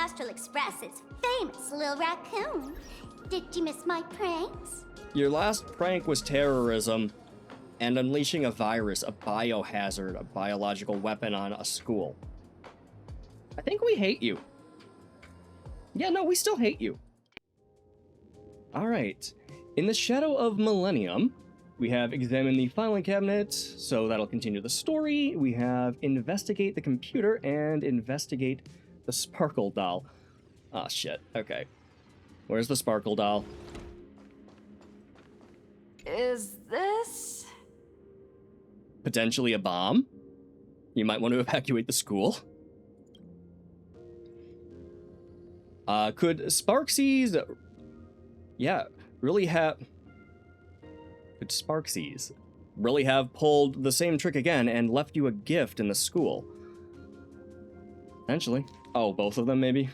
Astral Express is famous, Lil Raccoon. Did you miss my pranks? Your last prank was terrorism and unleashing a virus, a biohazard, a biological weapon on a school. I think we hate you. Yeah, no, we still hate you. All right. In the shadow of Millennium, we have examine the filing cabinet, so that'll continue the story. We have investigate the computer and investigate the Sparkle doll. Ah, shit. Okay. Where's the Sparkle doll? Is this? Potentially a bomb? You might want to evacuate the school. Could Sparksies... Yeah, really have... Could Sparksies really have pulled the same trick again and left you a gift in the school? Potentially. Oh, both of them, maybe?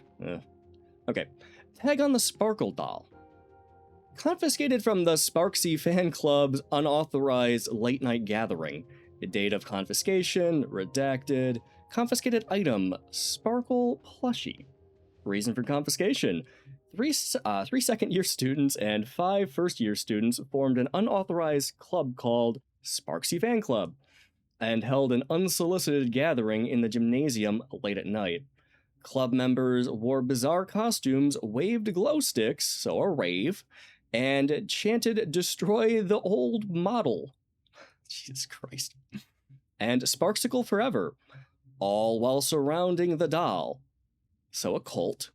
Okay. Tag on the Sparkle doll. Confiscated from the Sparksy fan club's unauthorized late-night gathering. The date of confiscation, redacted. Confiscated item, Sparkle plushie. Reason for confiscation. Three second-year students and 5 first-year students formed an unauthorized club called Sparksy Fan Club and held an unsolicited gathering in the gymnasium late at night. Club members wore bizarre costumes, waved glow sticks, so a rave, and chanted, "Destroy the old model." Jesus Christ. And Sparksicle forever, all while surrounding the doll. So a cult.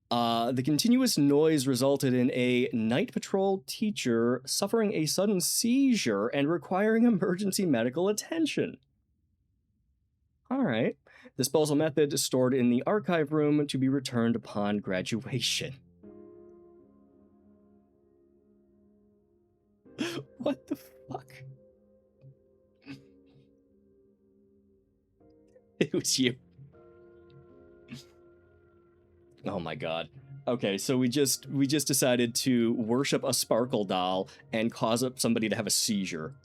The continuous noise resulted in a night patrol teacher suffering a sudden seizure and requiring emergency medical attention. Alright. Disposal method stored in the archive room to be returned upon graduation. What the fuck? It was you. Oh my god. Okay, so we just decided to worship a Sparkle doll and cause somebody to have a seizure.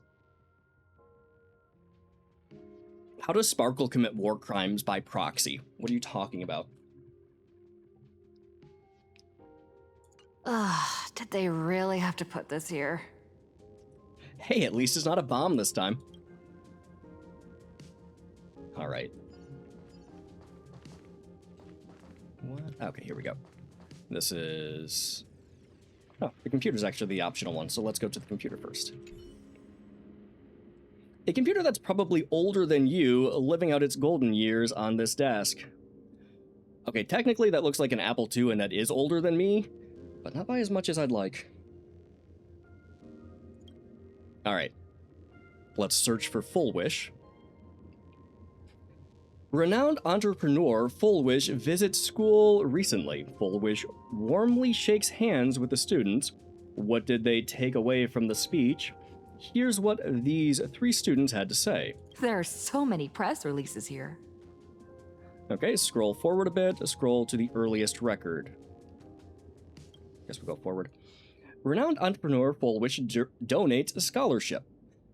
How does Sparkle commit war crimes by proxy? What are you talking about? Ugh, did they really have to put this here? Hey, at least it's not a bomb this time. Alright. What? Okay, here we go. This is... Oh, the computer's actually the optional one, so let's go to the computer first. A computer that's probably older than you, living out its golden years on this desk. Okay, technically that looks like an Apple II, and that is older than me, but not by as much as I'd like. Alright. Let's search for Full Wish. Renowned entrepreneur Full Wish visits school recently. Full Wish warmly shakes hands with the students. What did they take away from the speech? Here's what these 3 students had to say. There are so many press releases here. Okay, scroll forward a bit. Scroll to the earliest record. Guess we'll go forward. Renowned entrepreneur Full Wish donates a scholarship.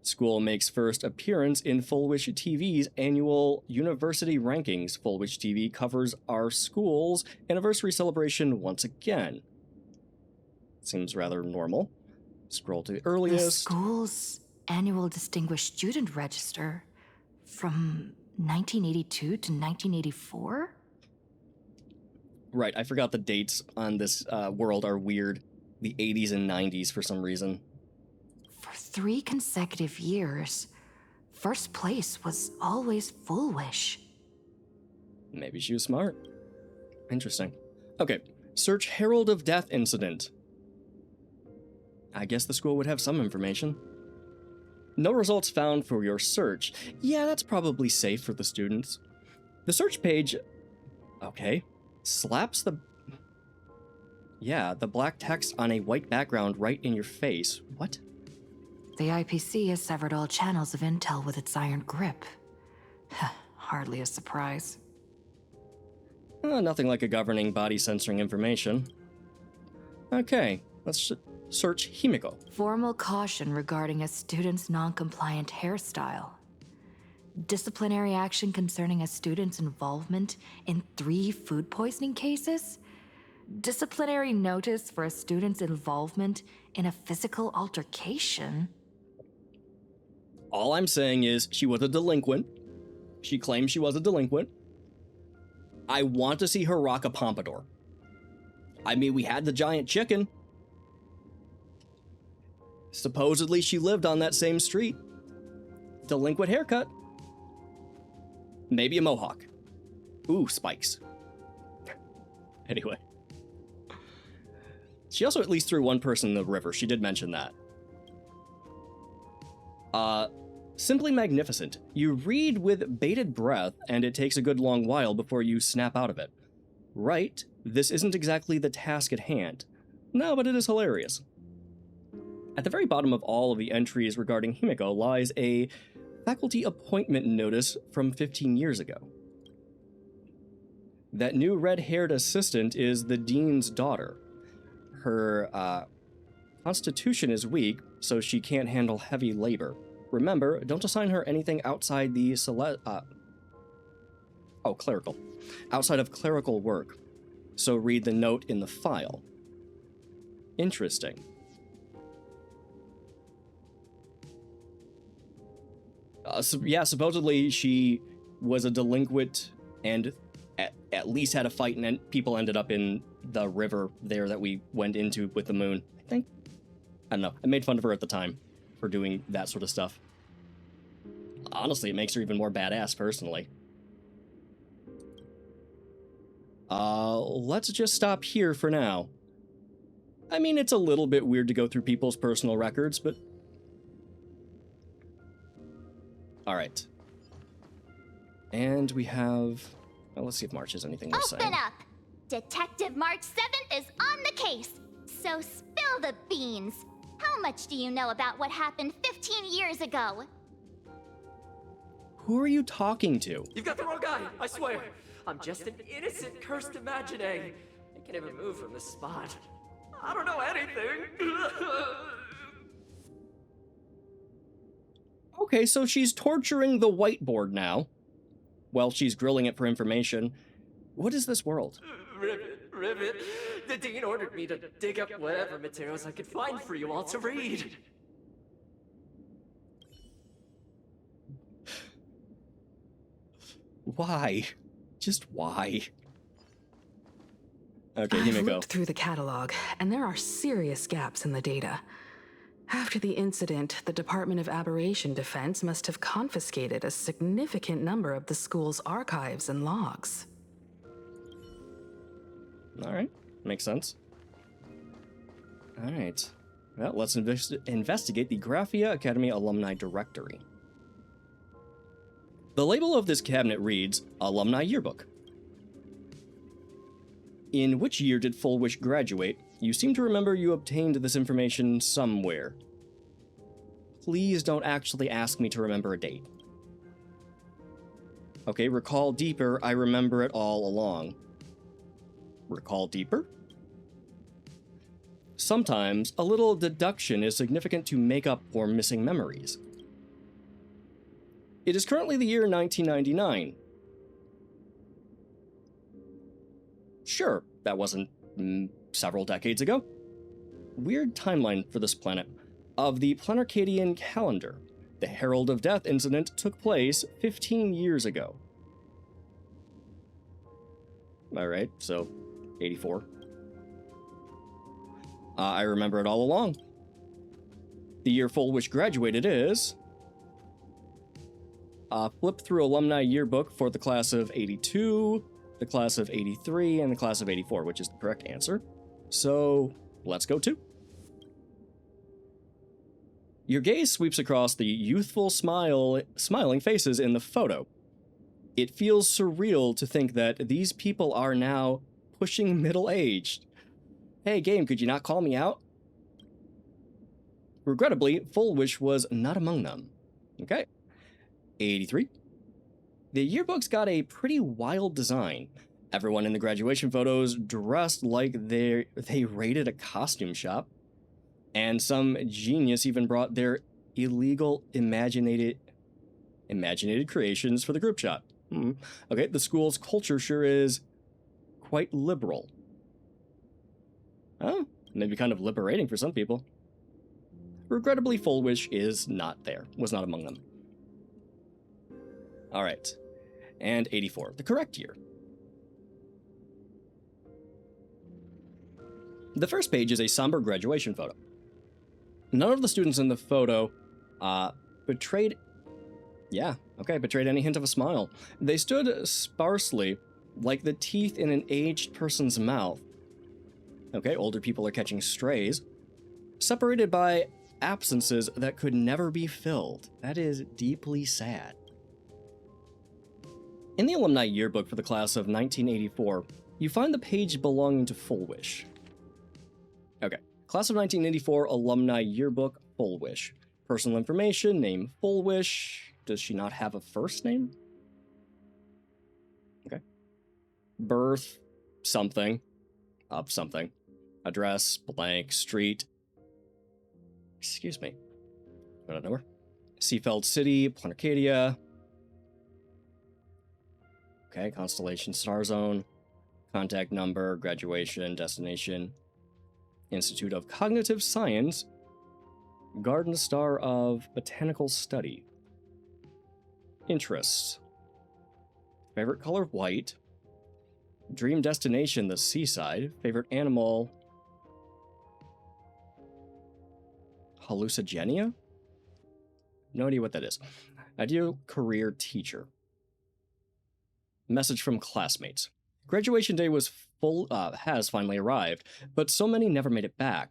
School makes first appearance in Full Wish TV's annual university rankings. Full Wish TV covers our school's anniversary celebration once again. Seems rather normal. Scroll to the earliest. The school's annual distinguished student register from 1982 to 1984? Right, I forgot the dates on this world are weird. The 80s and 90s for some reason. For 3 consecutive years, first place was always Full Wish. Maybe she was smart. Interesting. Okay, search Herald of Death incident. I guess the school would have some information. No results found for your search. Yeah, that's probably safe for the students. The search page... Okay. Slaps the... Yeah, the black text on a white background right in your face. What? The IPC has severed all channels of intel with its iron grip. Hardly a surprise. Nothing like a governing body censoring information. Okay, let's search Himiko. Formal caution regarding a student's non-compliant hairstyle. Disciplinary action concerning a student's involvement in 3 food poisoning cases? Disciplinary notice for a student's involvement in a physical altercation? All I'm saying is she was a delinquent. She claims she was a delinquent. I want to see her rock a pompadour. I mean, we had the giant chicken. Supposedly she lived on that same street. Delinquent haircut. Maybe a mohawk. Ooh, spikes. Anyway. She also at least threw one person in the river. She did mention that. Simply magnificent. You read with bated breath, and it takes a good long while before you snap out of it. Right, this isn't exactly the task at hand. No, but it is hilarious. At the very bottom of all of the entries regarding Himiko lies a faculty appointment notice from 15 years ago. That new red-haired assistant is the dean's daughter. Her constitution is weak, so she can't handle heavy labor. Remember, don't assign her anything outside the clerical. Outside of clerical work. So read the note in the file. Interesting. Supposedly she was a delinquent and at least had a fight, and people ended up in the river there that we went into with the moon, I think. I don't know. I made fun of her at the time for doing that sort of stuff. Honestly, it makes her even more badass, personally. Let's just stop here for now. I mean, it's a little bit weird to go through people's personal records, but... Alright. And we have... Well, let's see if March has anything to say. Open up! Detective March 7th is on the case! So spill the beans! How much do you know about what happened 15 years ago? Who are you talking to? You've got the wrong guy, I swear. I'm just an innocent, cursed imagining. I can't even move from this spot. I don't know anything. Okay, so she's torturing the whiteboard now. Well, she's grilling it for information. What is this world? Ribbit. The dean ordered me to dig up whatever materials I could find for you all to read. Why? Just why? Okay, I've Himiko. looked through the catalog, and there are serious gaps in the data. After the incident, the Department of Aberration Defense must have confiscated a significant number of the school's archives and logs. Alright, makes sense. Alright. Well, let's investigate the Graphia Academy Alumni Directory. The label of this cabinet reads, Alumni Yearbook. In which year did Fullwish graduate? You seem to remember you obtained this information somewhere. Please don't actually ask me to remember a date. Okay, recall deeper, I remember it all along. Recall deeper? Sometimes, a little deduction is significant to make up for missing memories. It is currently the year 1999. Sure, that wasn't several decades ago. Weird timeline for this planet. Of the Planarcadian calendar, the Herald of Death incident took place 15 years ago. Alright, so 84. I remember it all along. The year Fullwish graduated is... flip through alumni yearbook for the class of 82, the class of 83, and the class of 84, which is the correct answer. So, let's go to. Your gaze sweeps across the youthful smiling faces in the photo. It feels surreal to think that these people are now pushing middle-aged. Hey, game, could you not call me out? Regrettably, Fullwish was not among them. Okay. 83. The yearbook's got a pretty wild design. Everyone in the graduation photos dressed like they raided a costume shop. And some genius even brought their illegal Imaginated creations for the group shot. Okay, the school's culture sure is quite liberal. Oh, maybe kind of liberating for some people. Regrettably, Full Wish is not there, was not among them. Alright, and 84, the correct year. The first page is a somber graduation photo. None of the students in the photo betrayed any hint of a smile. They stood sparsely, like the teeth in an aged person's mouth. Okay, older people are catching strays, separated by absences that could never be filled. That is deeply sad. In the alumni yearbook for the class of 1984, you find the page belonging to Full Wish. Okay, class of 1984 alumni yearbook, Full Wish. Personal information, name Full Wish. Does she not have a first name? Okay. Birth, something. Of something. Address, blank, street. Excuse me. I don't know her. Seafeld City, Planarcadia. Okay, constellation, star zone. Contact number, graduation, destination. Institute of Cognitive Science. Garden Star of Botanical Study. Interests. Favorite color, white. Dream destination, the seaside. Favorite animal, hallucigenia? No idea what that is. Ideal career, teacher. Message from classmates. Graduation day has finally arrived, but so many never made it back.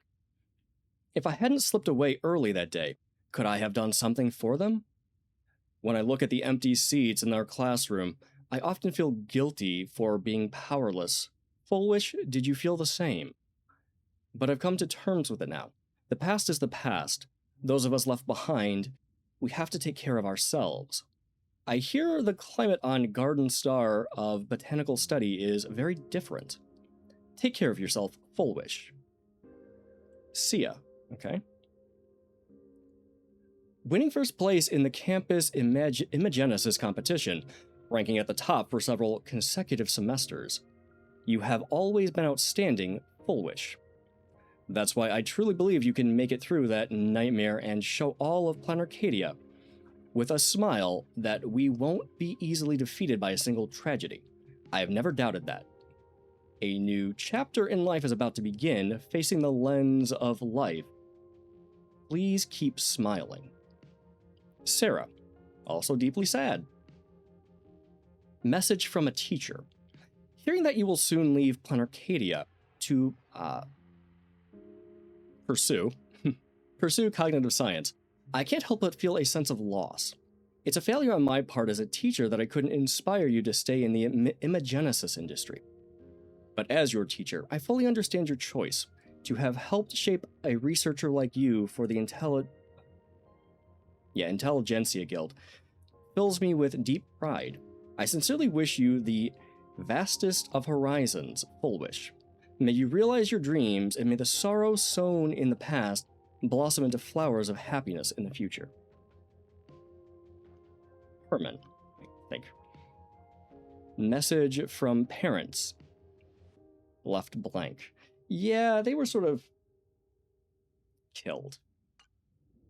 If I hadn't slipped away early that day, could I have done something for them? When I look at the empty seats in our classroom, I often feel guilty for being powerless. Full Wish, did you feel the same? But I've come to terms with it now. The past is the past. Those of us left behind, we have to take care of ourselves. I hear the climate on Garden Star of Botanical Study is very different. Take care of yourself, Full Wish. Sia, okay. Winning first place in the campus Imagenesis competition, ranking at the top for several consecutive semesters. You have always been outstanding, Full Wish. That's why I truly believe you can make it through that nightmare and show all of Planarcadia with a smile that we won't be easily defeated by a single tragedy. I have never doubted that. A new chapter in life is about to begin, facing the lens of life. Please keep smiling. Sarah, also deeply sad. Message from a teacher. Hearing that you will soon leave Planarcadia to pursue cognitive science, I can't help but feel a sense of loss. It's a failure on my part as a teacher that I couldn't inspire you to stay in the imagenesis industry. But as your teacher, I fully understand your choice to have helped shape a researcher like you for the Intelligentsia Guild. Fills me with deep pride. I sincerely wish you the vastest of horizons, Full Wish. May you realize your dreams, and may the sorrow sown in the past blossom into flowers of happiness in the future. Herman, I think. Message from parents. Left blank. Yeah, they were sort of killed.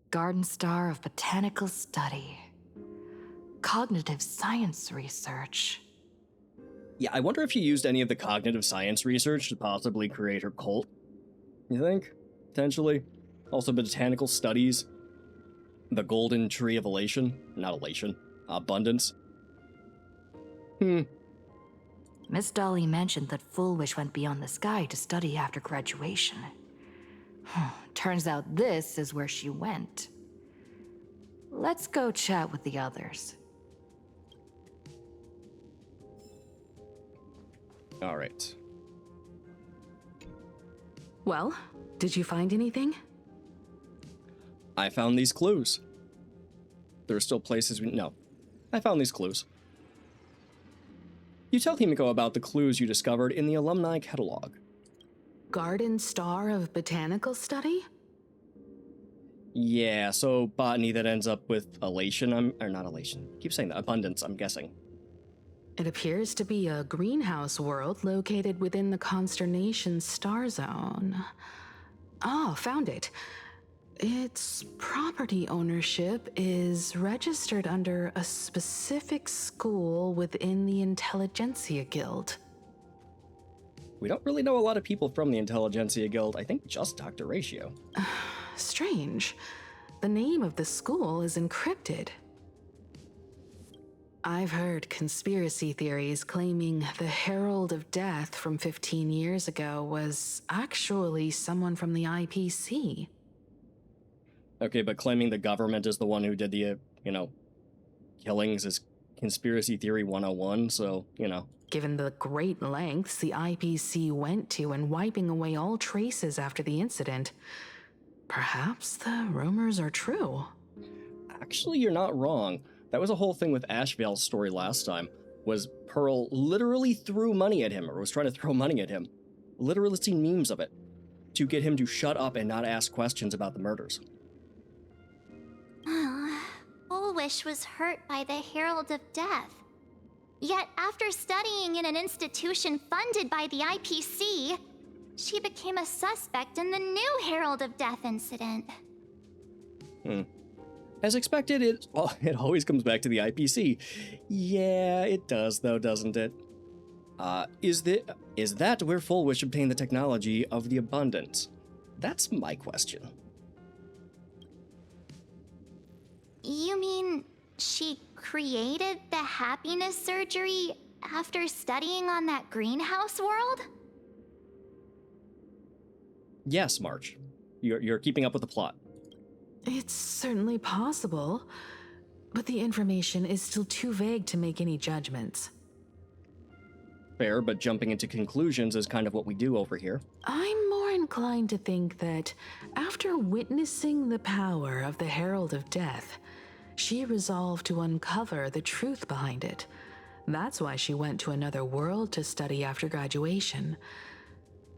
Garden Star of Botanical Study. Cognitive Science Research. Yeah, I wonder if she used any of the cognitive science research to possibly create her cult. You think? Potentially. Also botanical studies. The golden tree of elation. Not elation. Abundance. Miss Dolly mentioned that Full Wish went beyond the sky to study after graduation. Turns out this is where she went. Let's go chat with the others. All right. Well, did you find anything? I found these clues. There are still places No. I found these clues. You tell Himiko about the clues you discovered in the alumni catalog. Garden Star of Botanical Study? Yeah, so botany that ends up with elation, or not elation. Keep saying that. Abundance, I'm guessing. It appears to be a greenhouse world located within the consternation star zone. Oh, found it. Its property ownership is registered under a specific school within the Intelligentsia Guild. We don't really know a lot of people from the Intelligentsia Guild. I think just Dr. Ratio. Strange. The name of the school is encrypted. I've heard conspiracy theories claiming the Herald of Death from 15 years ago was actually someone from the IPC. Okay, but claiming the government is the one who did the, killings is conspiracy theory 101, so, Given the great lengths the IPC went to in wiping away all traces after the incident, perhaps the rumors are true. Actually, you're not wrong. That was a whole thing with Ashvale's story last time, was Pearl literally threw money at him, or was trying to throw money at him. Literally seen memes of it, to get him to shut up and not ask questions about the murders. Bullwish was hurt by the Herald of Death. Yet, after studying in an institution funded by the IPC, she became a suspect in the new Herald of Death incident. As expected, it always comes back to the IPC. Yeah, it does, though, doesn't it? Is that where Fullwish obtained the technology of the Abundance? That's my question. You mean she created the happiness surgery after studying on that greenhouse world? Yes, March. You're keeping up with the plot. It's certainly possible, but the information is still too vague to make any judgments. Fair, but jumping into conclusions is kind of what we do over here. I'm more inclined to think that after witnessing the power of the Herald of Death, she resolved to uncover the truth behind it. That's why she went to another world to study after graduation.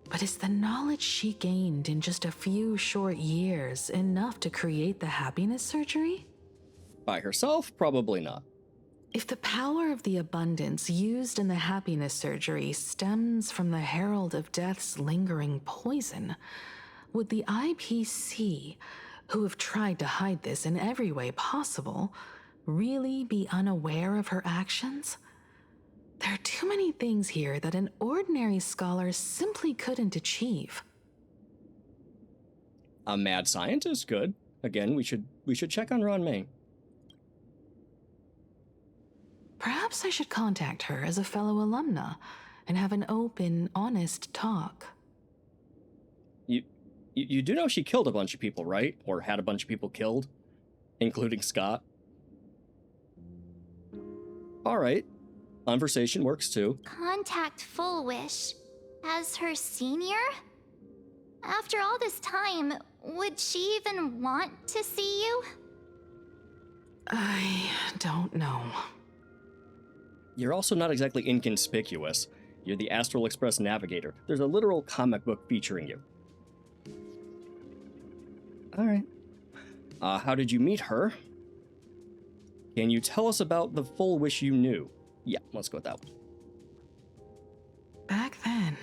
But is the knowledge she gained in just a few short years enough to create the happiness surgery? By herself, probably not. If the power of the abundance used in the happiness surgery stems from the Herald of Death's lingering poison, would the IPC, who have tried to hide this in every way possible, really be unaware of her actions? There are too many things here that an ordinary scholar simply couldn't achieve. A mad scientist could. Again, we should check on Ron May. Perhaps I should contact her as a fellow alumna and have an open, honest talk. You do know she killed a bunch of people, right? Or had a bunch of people killed, including Scott. All right. Conversation works too. Contact Fullwish as her senior? After all this time, would she even want to see you? I don't know. You're also not exactly inconspicuous. You're the Astral Express navigator. There's a literal comic book featuring you. All right. How did you meet her? Can you tell us about the Fullwish you knew? Yeah, let's go with that one. Back then,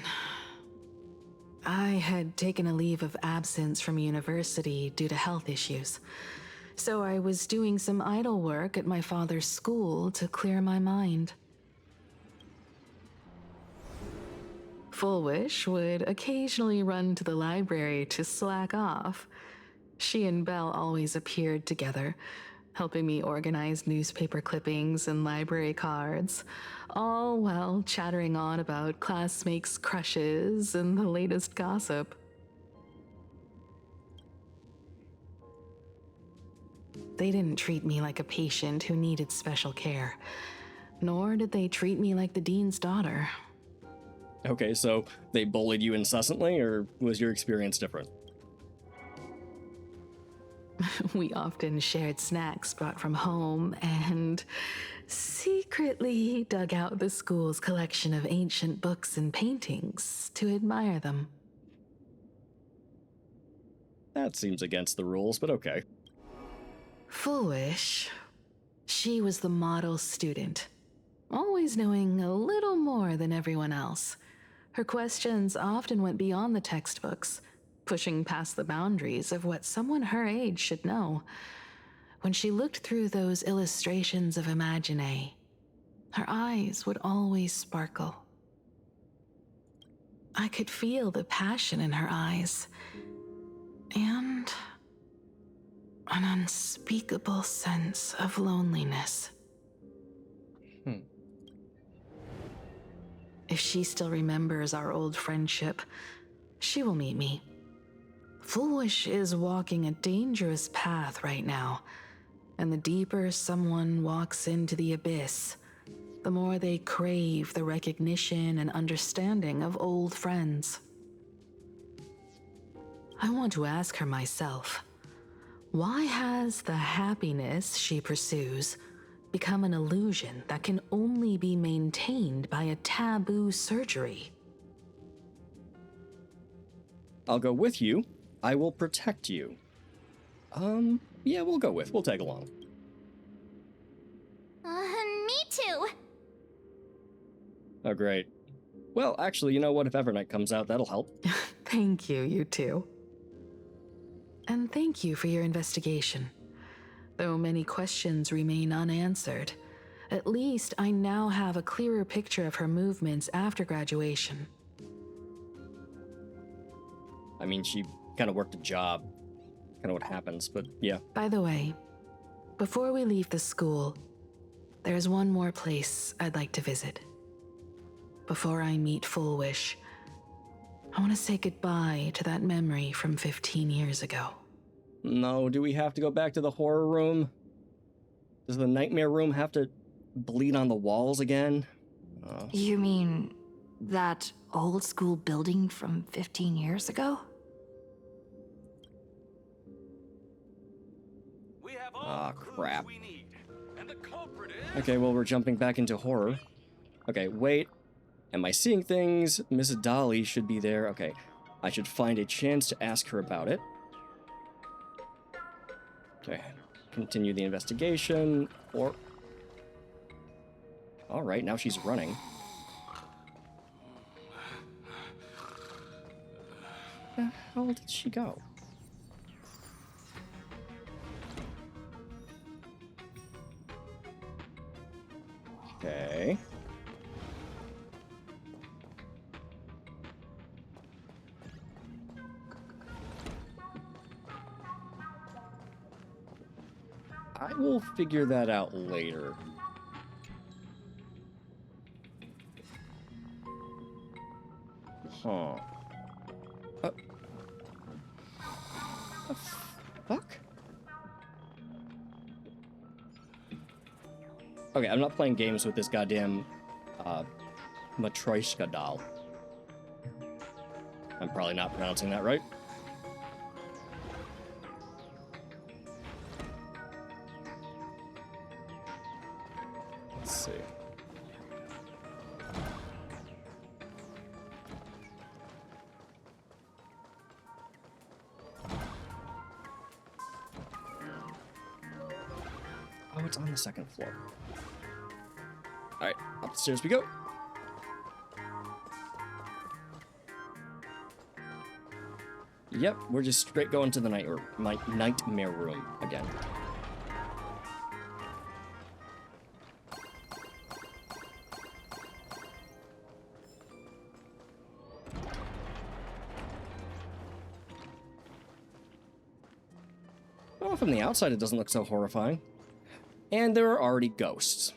I had taken a leave of absence from university due to health issues. So I was doing some idle work at my father's school to clear my mind. Fullwish would occasionally run to the library to slack off. She and Belle always appeared together, helping me organize newspaper clippings and library cards, all while chattering on about classmates' crushes and the latest gossip. They didn't treat me like a patient who needed special care, nor did they treat me like the dean's daughter. Okay, so they bullied you incessantly, or was your experience different? We often shared snacks brought from home and secretly dug out the school's collection of ancient books and paintings to admire them. That seems against the rules, but okay. Foolish. She was the model student, always knowing a little more than everyone else. Her questions often went beyond the textbooks, pushing past the boundaries of what someone her age should know. When she looked through those illustrations of Imagine, her eyes would always sparkle. I could feel the passion in her eyes, and an unspeakable sense of loneliness. If she still remembers our old friendship, she will meet me. Foolish is walking a dangerous path right now, and the deeper someone walks into the abyss, the more they crave the recognition and understanding of old friends. I want to ask her myself, why has the happiness she pursues become an illusion that can only be maintained by a taboo surgery? I'll go with you. I will protect you. Yeah, we'll tag along. Me too. Oh, great. Well, actually, you know what? If Evernight comes out, that'll help. Thank you, you two. And thank you for your investigation. Though many questions remain unanswered, at least I now have a clearer picture of her movements after graduation. I mean, she kind of worked a job. Kind of what happens, but yeah. By the way, before we leave the school, there's one more place I'd like to visit. Before I meet Full Wish, I want to say goodbye to that memory from 15 years ago. No, do we have to go back to the horror room? Does the nightmare room have to bleed on the walls again? You mean that old school building from 15 years ago? Ah, crap. Okay, well, we're jumping back into horror. Okay, wait. Am I seeing things? Mrs. Dolly should be there. Okay, I should find a chance to ask her about it. Okay, continue the investigation, or... Alright, now she's running. Where the hell did she go? Okay. I will figure that out later. Huh. The fuck? Okay, I'm not playing games with this goddamn, Matryoshka doll. I'm probably not pronouncing that right. Let's see. Oh, it's on the second floor. Alright, upstairs we go. Yep, we're just straight going to the nightmare room again. Well, from the outside it doesn't look so horrifying. And there are already ghosts.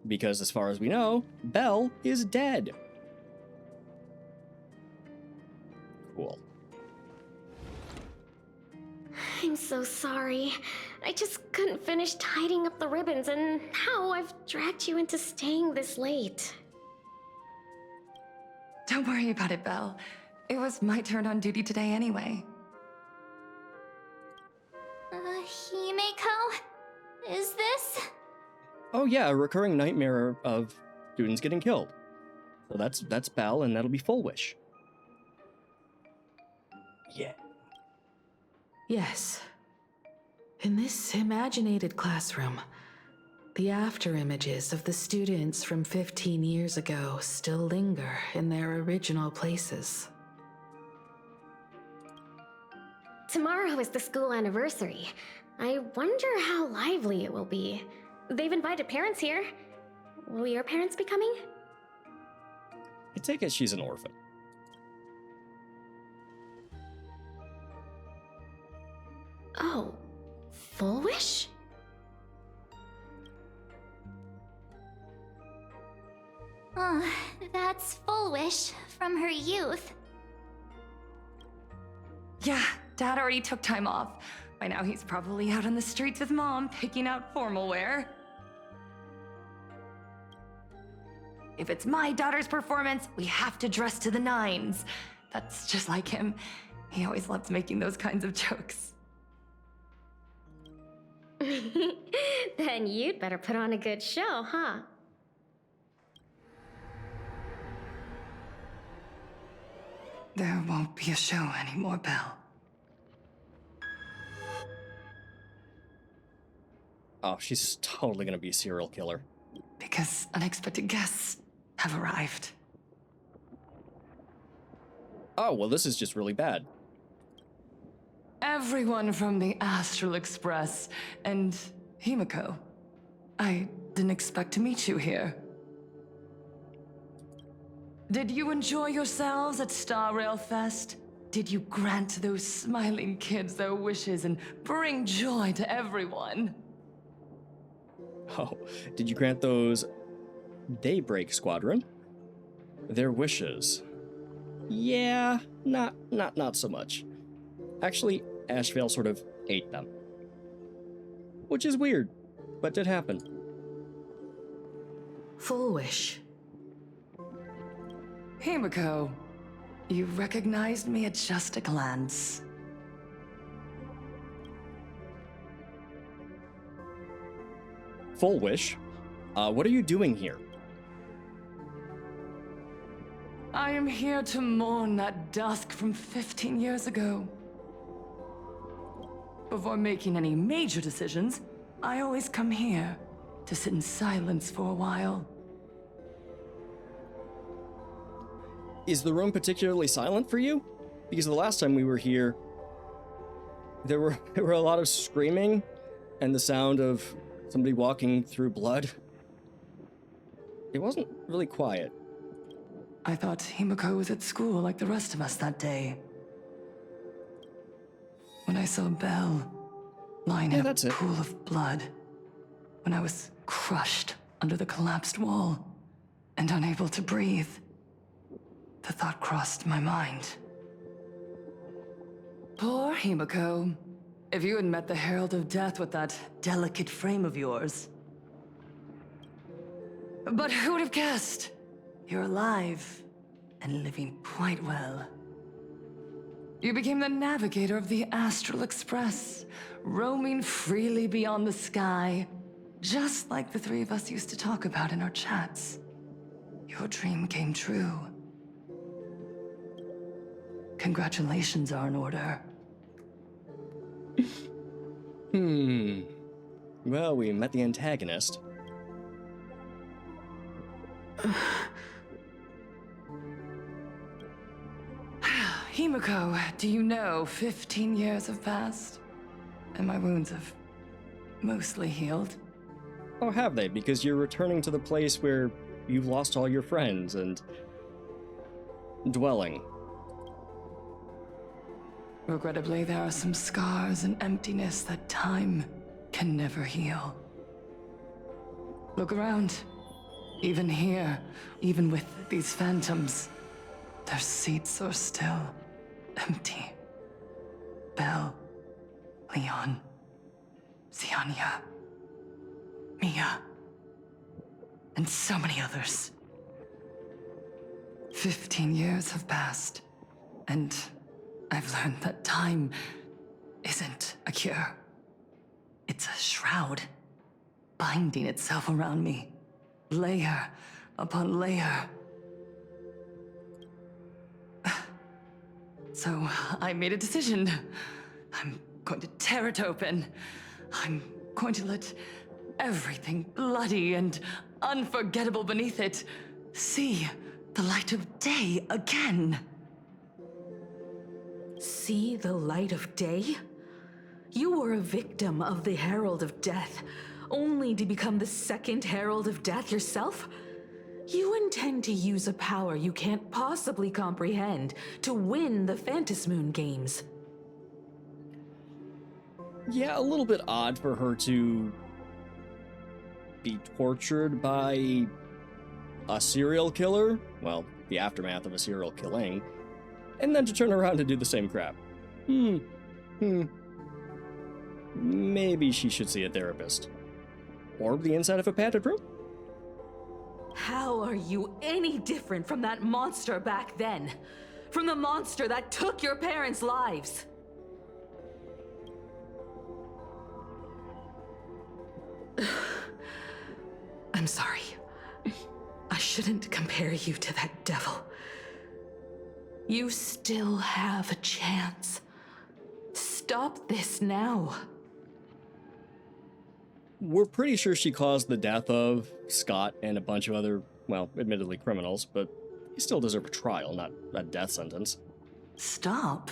Because as far as we know, Belle is dead. Cool. I'm so sorry. I just couldn't finish tidying up the ribbons, and now I've dragged you into staying this late. Don't worry about it, Belle. It was my turn on duty today anyway. Himeko? Is this? Oh yeah, a recurring nightmare of students getting killed. So that's Belle, and that'll be Full Wish. Yeah. Yes. In this imaginated classroom, the after images of the students from 15 years ago still linger in their original places. Tomorrow is the school anniversary. I wonder how lively it will be. They've invited parents here. Will your parents be coming? I take it she's an orphan. Oh, Full Wish? Oh, that's Full Wish from her youth. Yeah, Dad already took time off. By now he's probably out on the streets with Mom, picking out formal wear. If it's my daughter's performance, we have to dress to the nines. That's just like him. He always loves making those kinds of jokes. Then you'd better put on a good show, huh? There won't be a show anymore, Belle. Oh, she's totally gonna be a serial killer. Because unexpected guests have arrived. Oh, well, this is just really bad. Everyone from the Astral Express and Himiko. I didn't expect to meet you here. Did you enjoy yourselves at Star Rail Fest? Did you grant those smiling kids their wishes and bring joy to everyone? Oh, did you grant those Daybreak Squadron their wishes? Yeah, not so much. Actually, Ashvale sort of ate them. Which is weird, but did happen. Full Wish. Himiko, you recognized me at just a glance. Full Wish? What are you doing here? I am here to mourn that dusk from 15 years ago. Before making any major decisions, I always come here to sit in silence for a while. Is the room particularly silent for you? Because the last time we were here, there were a lot of screaming and the sound of somebody walking through blood. It wasn't really quiet. I thought Himiko was at school like the rest of us that day. When I saw Belle lying in a that's it. pool of blood, when I was crushed under the collapsed wall and unable to breathe, the thought crossed my mind. Poor Himiko. If you had met the Herald of Death with that delicate frame of yours. But who would have guessed? You're alive and living quite well. You became the navigator of the Astral Express, roaming freely beyond the sky, just like the three of us used to talk about in our chats. Your dream came true. Congratulations are in order. Well, we met the antagonist. Himiko, do you know 15 years have passed? And my wounds have mostly healed. Oh, have they? Because you're returning to the place where you've lost all your friends and dwelling. Regrettably, there are some scars and emptiness that time can never heal. Look around. Even here, even with these phantoms, their seats are still empty. Belle, Leon, Ziania, Mia, and so many others. 15 years have passed, and I've learned that time isn't a cure. It's a shroud, binding itself around me, layer upon layer. So I made a decision. I'm going to tear it open. I'm going to let everything bloody and unforgettable beneath it see the light of day again. See the light of day? You were a victim of the Herald of Death, only to become the second Herald of Death yourself? You intend to use a power you can't possibly comprehend to win the Phantasmoon games. Yeah, a little bit odd for her to be tortured by a serial killer, well, the aftermath of a serial killing, and then to turn around and do the same crap. Maybe she should see a therapist. Or the inside of a padded room? How are you any different from that monster back then? From the monster that took your parents' lives? I'm sorry. I shouldn't compare you to that devil. You still have a chance. Stop this now. We're pretty sure she caused the death of Scott and a bunch of other, well, admittedly criminals, but they still deserve a trial, not a death sentence. Stop?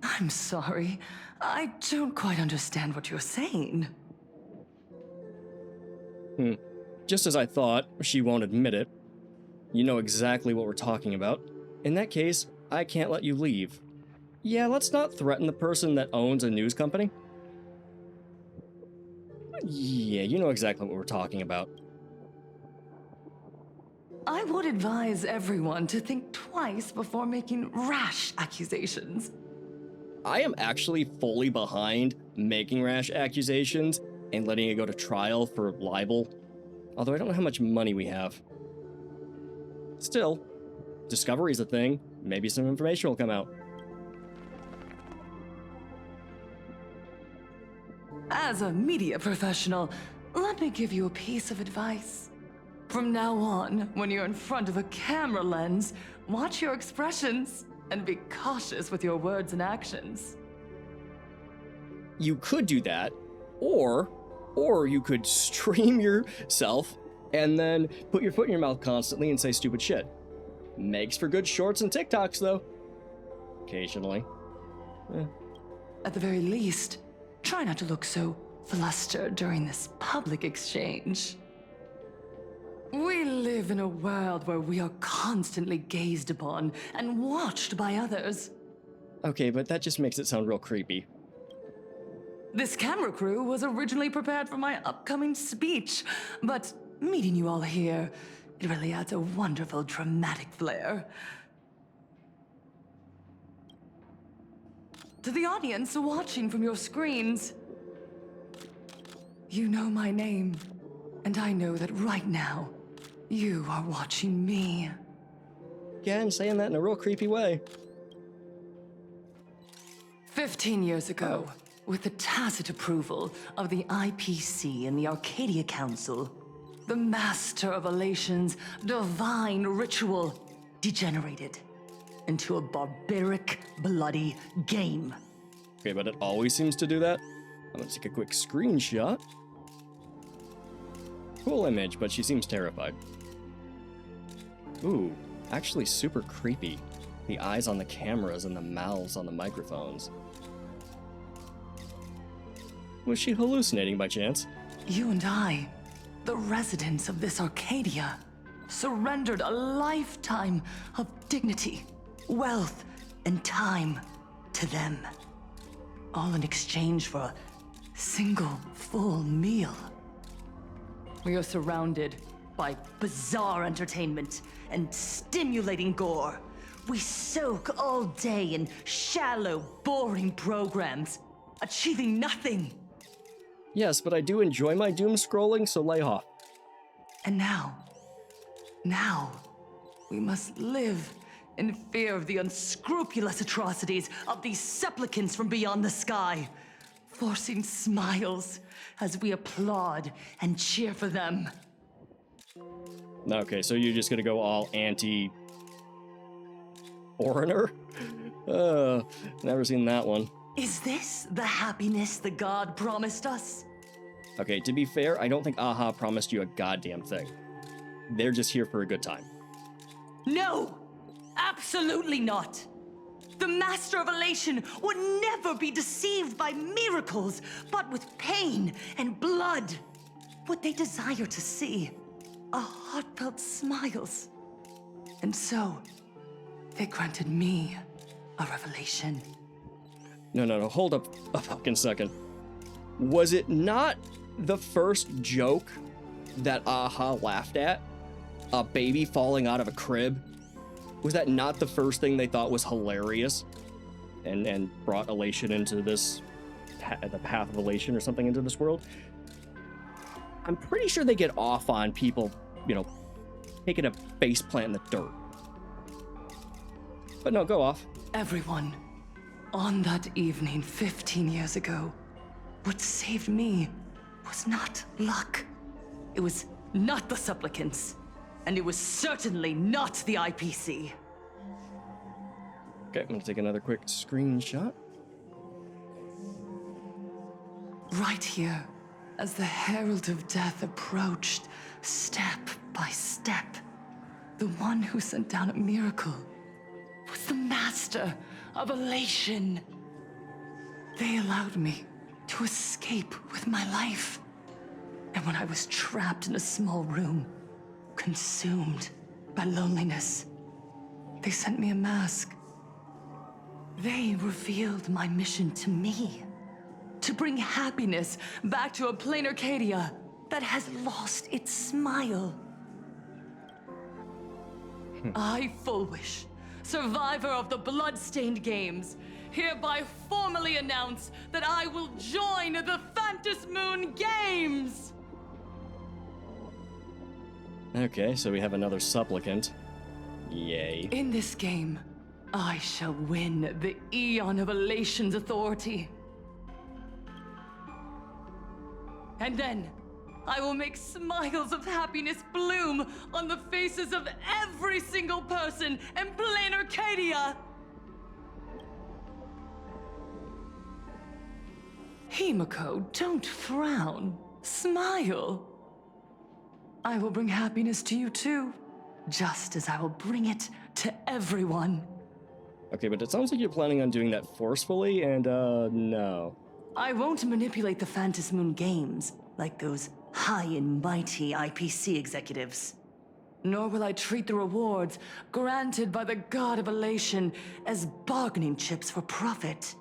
I'm sorry. I don't quite understand what you're saying. Just as I thought, she won't admit it. You know exactly what we're talking about. In that case, I can't let you leave. Yeah, let's not threaten the person that owns a news company. Yeah, you know exactly what we're talking about. I would advise everyone to think twice before making rash accusations. I am actually fully behind making rash accusations and letting it go to trial for libel. Although I don't know how much money we have. Still, discovery's a thing. Maybe some information will come out. As a media professional, let me give you a piece of advice. From now on, when you're in front of a camera lens, watch your expressions and be cautious with your words and actions. You could do that, or you could stream yourself and then put your foot in your mouth constantly and say stupid shit. Makes for good shorts and TikToks, though. Occasionally. At the very least, try not to look so flustered during this public exchange. We live in a world where we are constantly gazed upon and watched by others. Okay, but that just makes it sound real creepy. This camera crew was originally prepared for my upcoming speech, but meeting you all here, it really adds a wonderful dramatic flair. To the audience watching from your screens, you know my name, and I know that right now, you are watching me. Again, saying that in a real creepy way. 15 years ago, with the tacit approval of the IPC and the Arcadia Council, the Master of Elation's divine ritual degenerated into a barbaric, bloody game. Okay, but it always seems to do that. I'm gonna take a quick screenshot. Cool image, but she seems terrified. Ooh, actually super creepy. The eyes on the cameras and the mouths on the microphones. Was she hallucinating by chance? You and I, the residents of this Arcadia, surrendered a lifetime of dignity, wealth, and time to them. All in exchange for a single full meal. We are surrounded by bizarre entertainment and stimulating gore. We soak all day in shallow, boring programs, achieving nothing. Yes, but I do enjoy my doom scrolling, so lay off. And now, we must live in fear of the unscrupulous atrocities of these supplicants from beyond the sky, forcing smiles as we applaud and cheer for them. Okay, so you're just gonna go all anti-foreigner? Never seen that one. Is this the happiness the god promised us? Okay, to be fair, I don't think Aha promised you a goddamn thing. They're just here for a good time. No! Absolutely not! The Master of Elation would never be deceived by miracles, but with pain and blood. What they desire to see are heartfelt smiles. And so, they granted me a revelation. No, hold up a fucking second. Was it not the first joke that Aha laughed at? A baby falling out of a crib? Was that not the first thing they thought was hilarious? And brought elation into this, the path of elation or something into this world? I'm pretty sure they get off on people, taking a face plant in the dirt. But no, go off. Everyone, on that evening 15 years ago, what saved me was not luck. It was not the supplicants, and it was certainly not the IPC. Okay, I'm gonna take another quick screenshot. Right here, as the Herald of Death approached, step by step, the one who sent down a miracle was the Master of Elation. They allowed me to escape with my life. And when I was trapped in a small room, consumed by loneliness, they sent me a mask. They revealed my mission to me, to bring happiness back to a plain Arcadia that has lost its smile. I, Fullwish, survivor of the Bloodstained Games, hereby formally announce that I will join the Phantasmoon Games! Okay, so we have another supplicant. Yay. In this game, I shall win the Eon of Elation's authority. And then, I will make smiles of happiness bloom on the faces of every single person in plain Arcadia! Himiko, don't frown. Smile. I will bring happiness to you too, just as I will bring it to everyone. Okay, but it sounds like you're planning on doing that forcefully, and no. I won't manipulate the Phantasmoon Games like those high and mighty IPC executives. Nor will I treat the rewards granted by the God of Elation as bargaining chips for profit.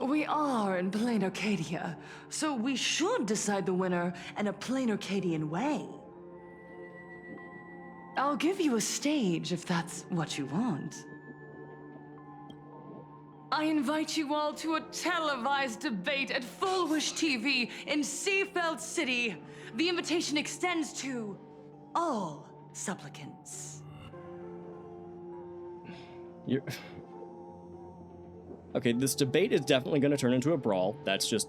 We are in plain Arcadia, so we should decide the winner in a plain Arcadian way. I'll give you a stage if that's what you want. I invite you all to a televised debate at Fullwish TV in Seafeld City. The invitation extends to all supplicants. You're... Okay, this debate is definitely going to turn into a brawl. That's just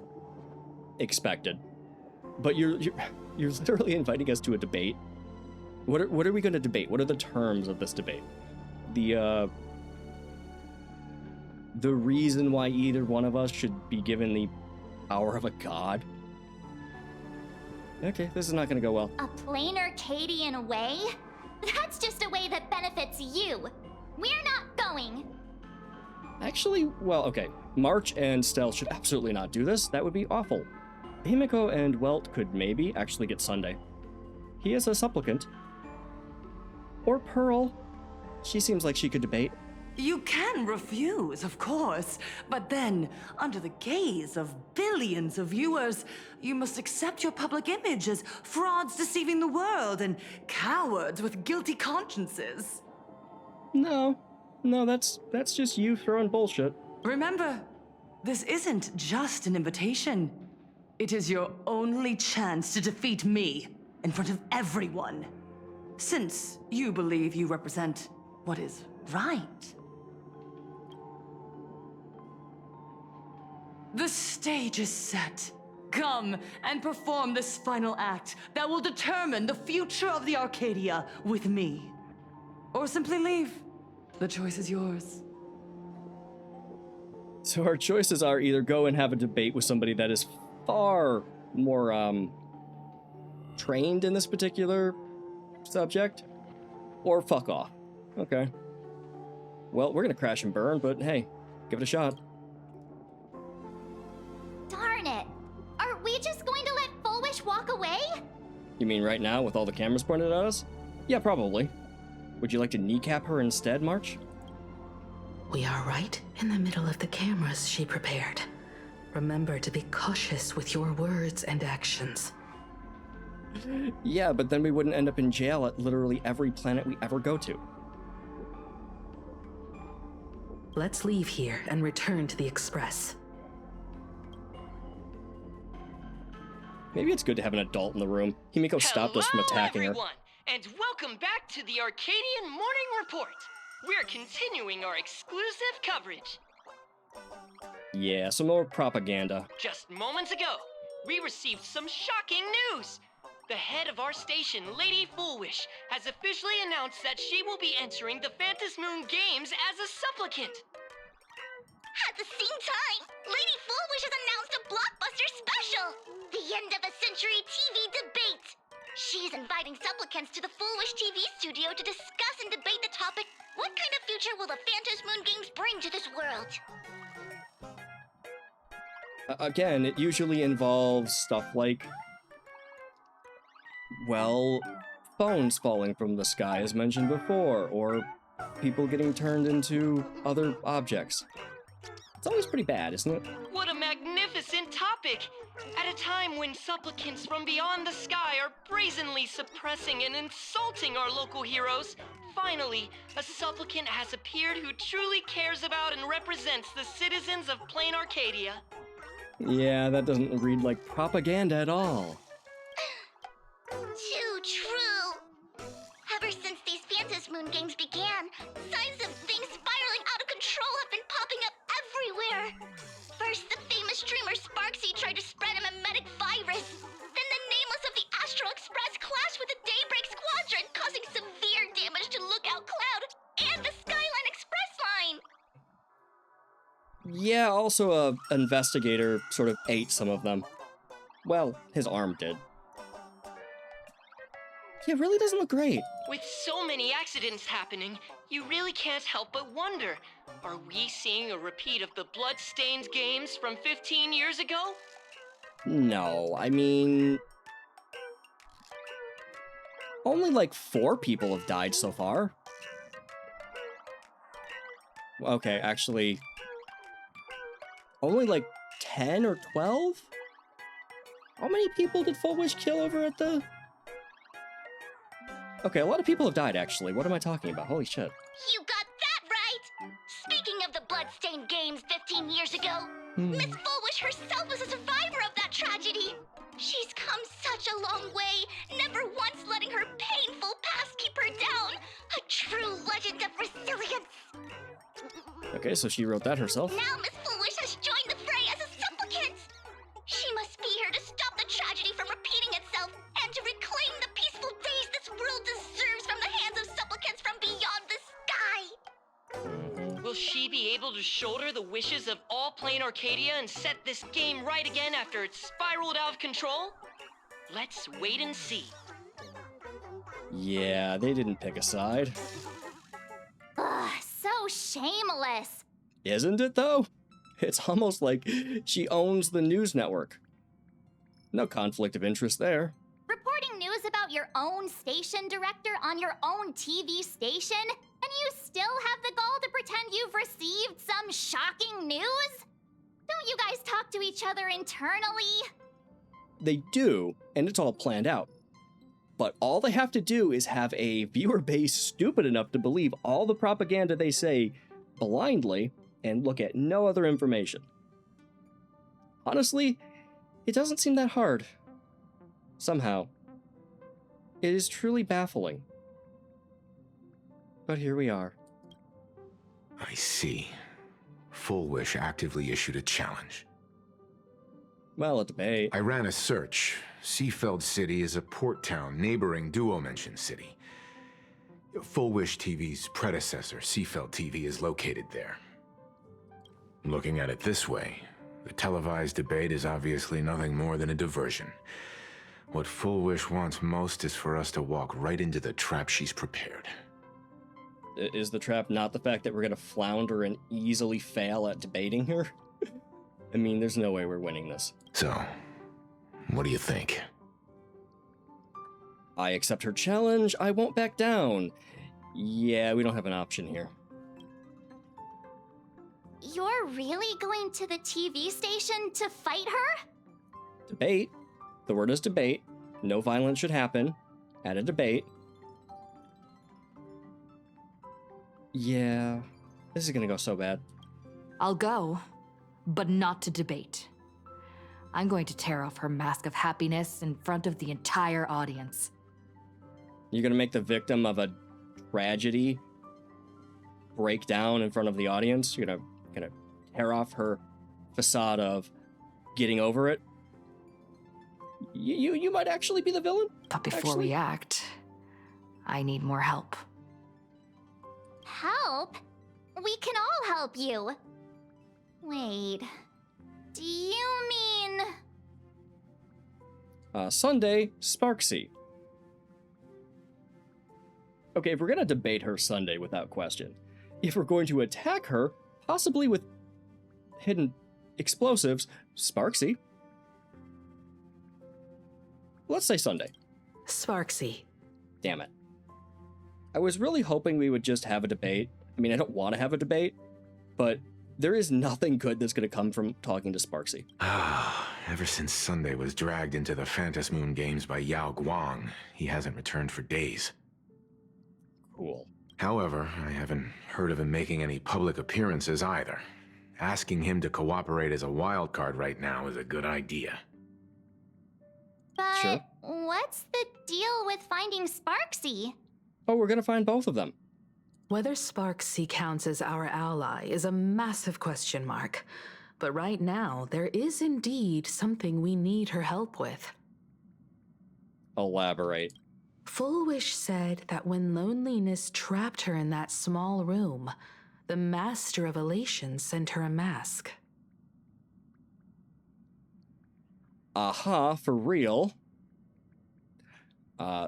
expected. But you're literally inviting us to a debate. What are we going to debate? What are the terms of this debate? The reason why either one of us should be given the power of a god? Okay, this is not going to go well. A plain Arcadian way? That's just a way that benefits you. We're not going. Actually, well, okay. March and Stealth should absolutely not do this. That would be awful. Himiko and Welt could maybe actually get Sunday. He is a supplicant. Or Pearl. She seems like she could debate. You can refuse, of course, but then, under the gaze of billions of viewers, you must accept your public image as frauds deceiving the world and cowards with guilty consciences. No, that's just you throwing bullshit. Remember, this isn't just an invitation. It is your only chance to defeat me in front of everyone. Since you believe you represent what is right. The stage is set. Come and perform this final act that will determine the future of the Arcadia with me. Or simply leave. The choice is yours. So our choices are either go and have a debate with somebody that is far more trained in this particular subject, or fuck off. Okay. Well, we're gonna crash and burn, but hey, give it a shot. Darn it! Are we just going to let Full Wish walk away? You mean right now with all the cameras pointed at us? Yeah, probably. Would you like to kneecap her instead, March? We are right in the middle of the cameras she prepared. Remember to be cautious with your words and actions. Yeah, but then we wouldn't end up in jail at literally every planet we ever go to. Let's leave here and return to the Express. Maybe it's good to have an adult in the room. Himiko stopped us from attacking her. Everyone, and welcome back to the Arcadian Morning Report. We're continuing our exclusive coverage. Yeah, some more propaganda. Just moments ago, we received some shocking news. The head of our station, Lady Foolwish, has officially announced that she will be entering the Phantom Moon Games as a supplicant. At the same time, Lady Foolwish has announced a blockbuster special! The End of a Century TV Debate! She's inviting supplicants to the Foolwish TV studio to discuss and debate the topic, what kind of future will the Phantom Moon Games bring to this world? Again, it usually involves stuff like, well, phones falling from the sky as mentioned before, or people getting turned into other objects. It's always pretty bad, isn't it? What a magnificent topic! At a time when supplicants from beyond the sky are brazenly suppressing and insulting our local heroes, finally, a supplicant has appeared who truly cares about and represents the citizens of Plain Arcadia. Yeah, that doesn't read like propaganda at all. Too true! Ever since these Phantom Moon Games began, signs of things spiraling out of control have been popping up everywhere. First, the famous streamer Sparksy tried to spread a mimetic virus. Then the nameless of the Astral Express clashed with the Daybreak Squadron, causing severe damage to Lookout Cloud and the Skyline Express line. Yeah, also a investigator sort of ate some of them. Well, his arm did. Yeah, it really doesn't look great. With so many accidents happening, you really can't help but wonder, are we seeing a repeat of the Bloodstained Games from 15 years ago? No, I mean... only like 4 people have died so far. Okay, actually... only like 10 or 12? How many people did Full Wish kill over at the... Okay, a lot of people have died, actually. What am I talking about? Holy shit. You got that right! Speaking of the Bloodstained Games 15 years ago, Miss Fullwish herself was a survivor of that tragedy. She's come such a long way, never once letting her painful past keep her down. A true legend of resilience. Okay, so she wrote that herself. Now Miss Fullwish has joined the fray as a supplicant. She must be here to stop the tragedy from repeating itself and to reclaim the peaceful days this world deserves from the hands of supplicants from beyond the sky. Will she be able to shoulder the wishes of all Plain Arcadia and set this game right again after it's spiraled out of control? Let's wait and see. Yeah, they didn't pick a side. Ugh, so shameless. Isn't it, though? It's almost like she owns the news network. No conflict of interest there. Reporting news about your own station director on your own TV station? And you still have the gall to pretend you've received some shocking news? Don't you guys talk to each other internally? They do, and it's all planned out. But all they have to do is have a viewer base stupid enough to believe all the propaganda they say blindly and look at no other information. Honestly, it doesn't seem that hard. Somehow. It is truly baffling. But here we are. I see. Full Wish actively issued a challenge. Well, a debate. I ran a search. Seafeld City is a port town neighboring Duo-Mention City. Full Wish TV's predecessor, Seafeld TV, is located there. Looking at it this way, the televised debate is obviously nothing more than a diversion. What Full Wish wants most is for us to walk right into the trap she's prepared. Is the trap not the fact that we're gonna flounder and easily fail at debating her? I mean, there's no way we're winning this. So, what do you think? I accept her challenge. I won't back down. Yeah, we don't have an option here. You're really going to the TV station to fight her? Debate. The word is debate. No violence should happen at a debate. Yeah, this is gonna go so bad. I'll go, but not to debate. I'm going to tear off her mask of happiness in front of the entire audience. You're gonna make the victim of a tragedy break down in front of the audience? You're gonna tear off her facade of getting over it? You might actually be the villain? But before we act, I need more help. Help? We can all help you. Wait, do you mean... Sunday, Sparksy. Okay, if we're gonna debate her Sunday without question, if we're going to attack her, possibly with hidden explosives, Sparksy. Let's say Sunday. Sparksy. Damn it. I was really hoping we would just have a debate. I mean, I don't want to have a debate, but there is nothing good that's going to come from talking to Sparksy. Ever since Sunday was dragged into the Phantom Moon games by Yao Guang, he hasn't returned for days. Cool. However, I haven't heard of him making any public appearances either. Asking him to cooperate as a wild card right now is a good idea. But Sure. what's the deal with finding Sparksy? Oh, we're going to find both of them. Whether Sparksy counts as our ally is a massive question mark. But right now, there is indeed something we need her help with. Elaborate. Full Wish said that when loneliness trapped her in that small room, the Master of Elation sent her a mask. Aha, for real.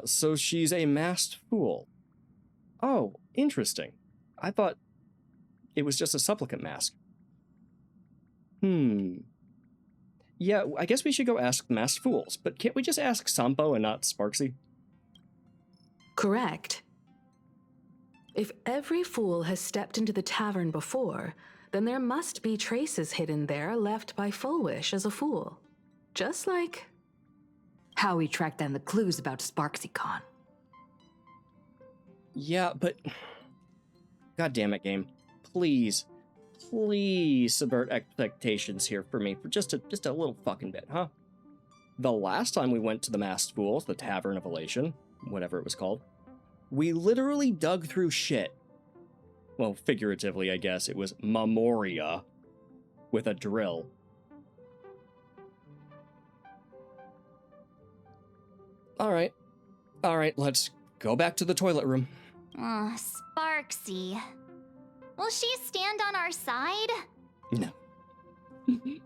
So she's a masked fool. Oh, interesting. I thought it was just a supplicant mask. Yeah, I guess we should go ask masked fools, but can't we just ask Sampo and not Sparksy? Correct. If every fool has stepped into the tavern before, then there must be traces hidden there left by Full Wish as a fool. Just like How we track down the clues about SparksyCon. Yeah, but... God damn it, game. Please, please subvert expectations here for me for just a little fucking bit, huh? The last time we went to the Masked Fools, the Tavern of Elation, whatever it was called, we literally dug through shit. Well, figuratively, I guess. It was Memoria with a drill. Alright, let's go back to the toilet room. Sparksy. Will she stand on our side? No.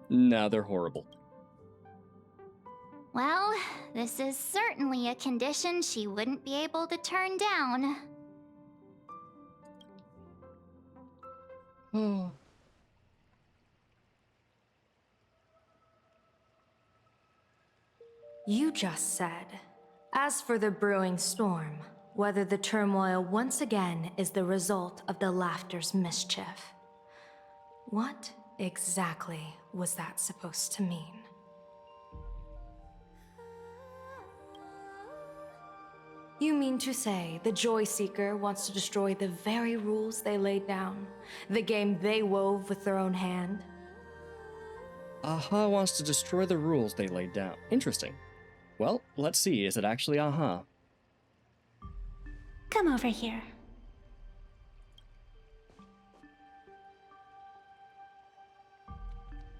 No, they're horrible. Well, this is certainly a condition she wouldn't be able to turn down. You just said, as for the brewing storm, whether the turmoil once again is the result of the laughter's mischief. What exactly was that supposed to mean? You mean to say the Joy Seeker wants to destroy the very rules they laid down, the game they wove with their own hand? Aha wants to destroy the rules they laid down. Interesting. Well, let's see. Is it actually Aha? Come over here.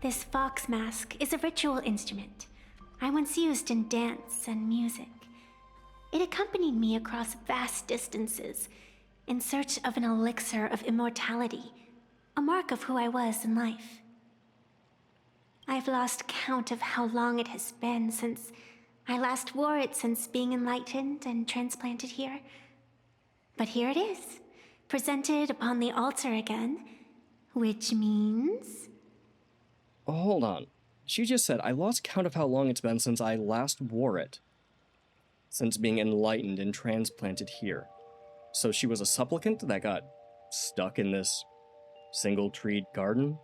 This fox mask is a ritual instrument I once used in dance and music. It accompanied me across vast distances in search of an elixir of immortality, a mark of who I was in life. I've lost count of how long it has been since I last wore it since being enlightened and transplanted here. But here it is, presented upon the altar again, which means... Oh, hold on. She just said, I lost count of how long it's been since I last wore it. Since being enlightened and transplanted here. So she was a supplicant that got stuck in this single-treed garden?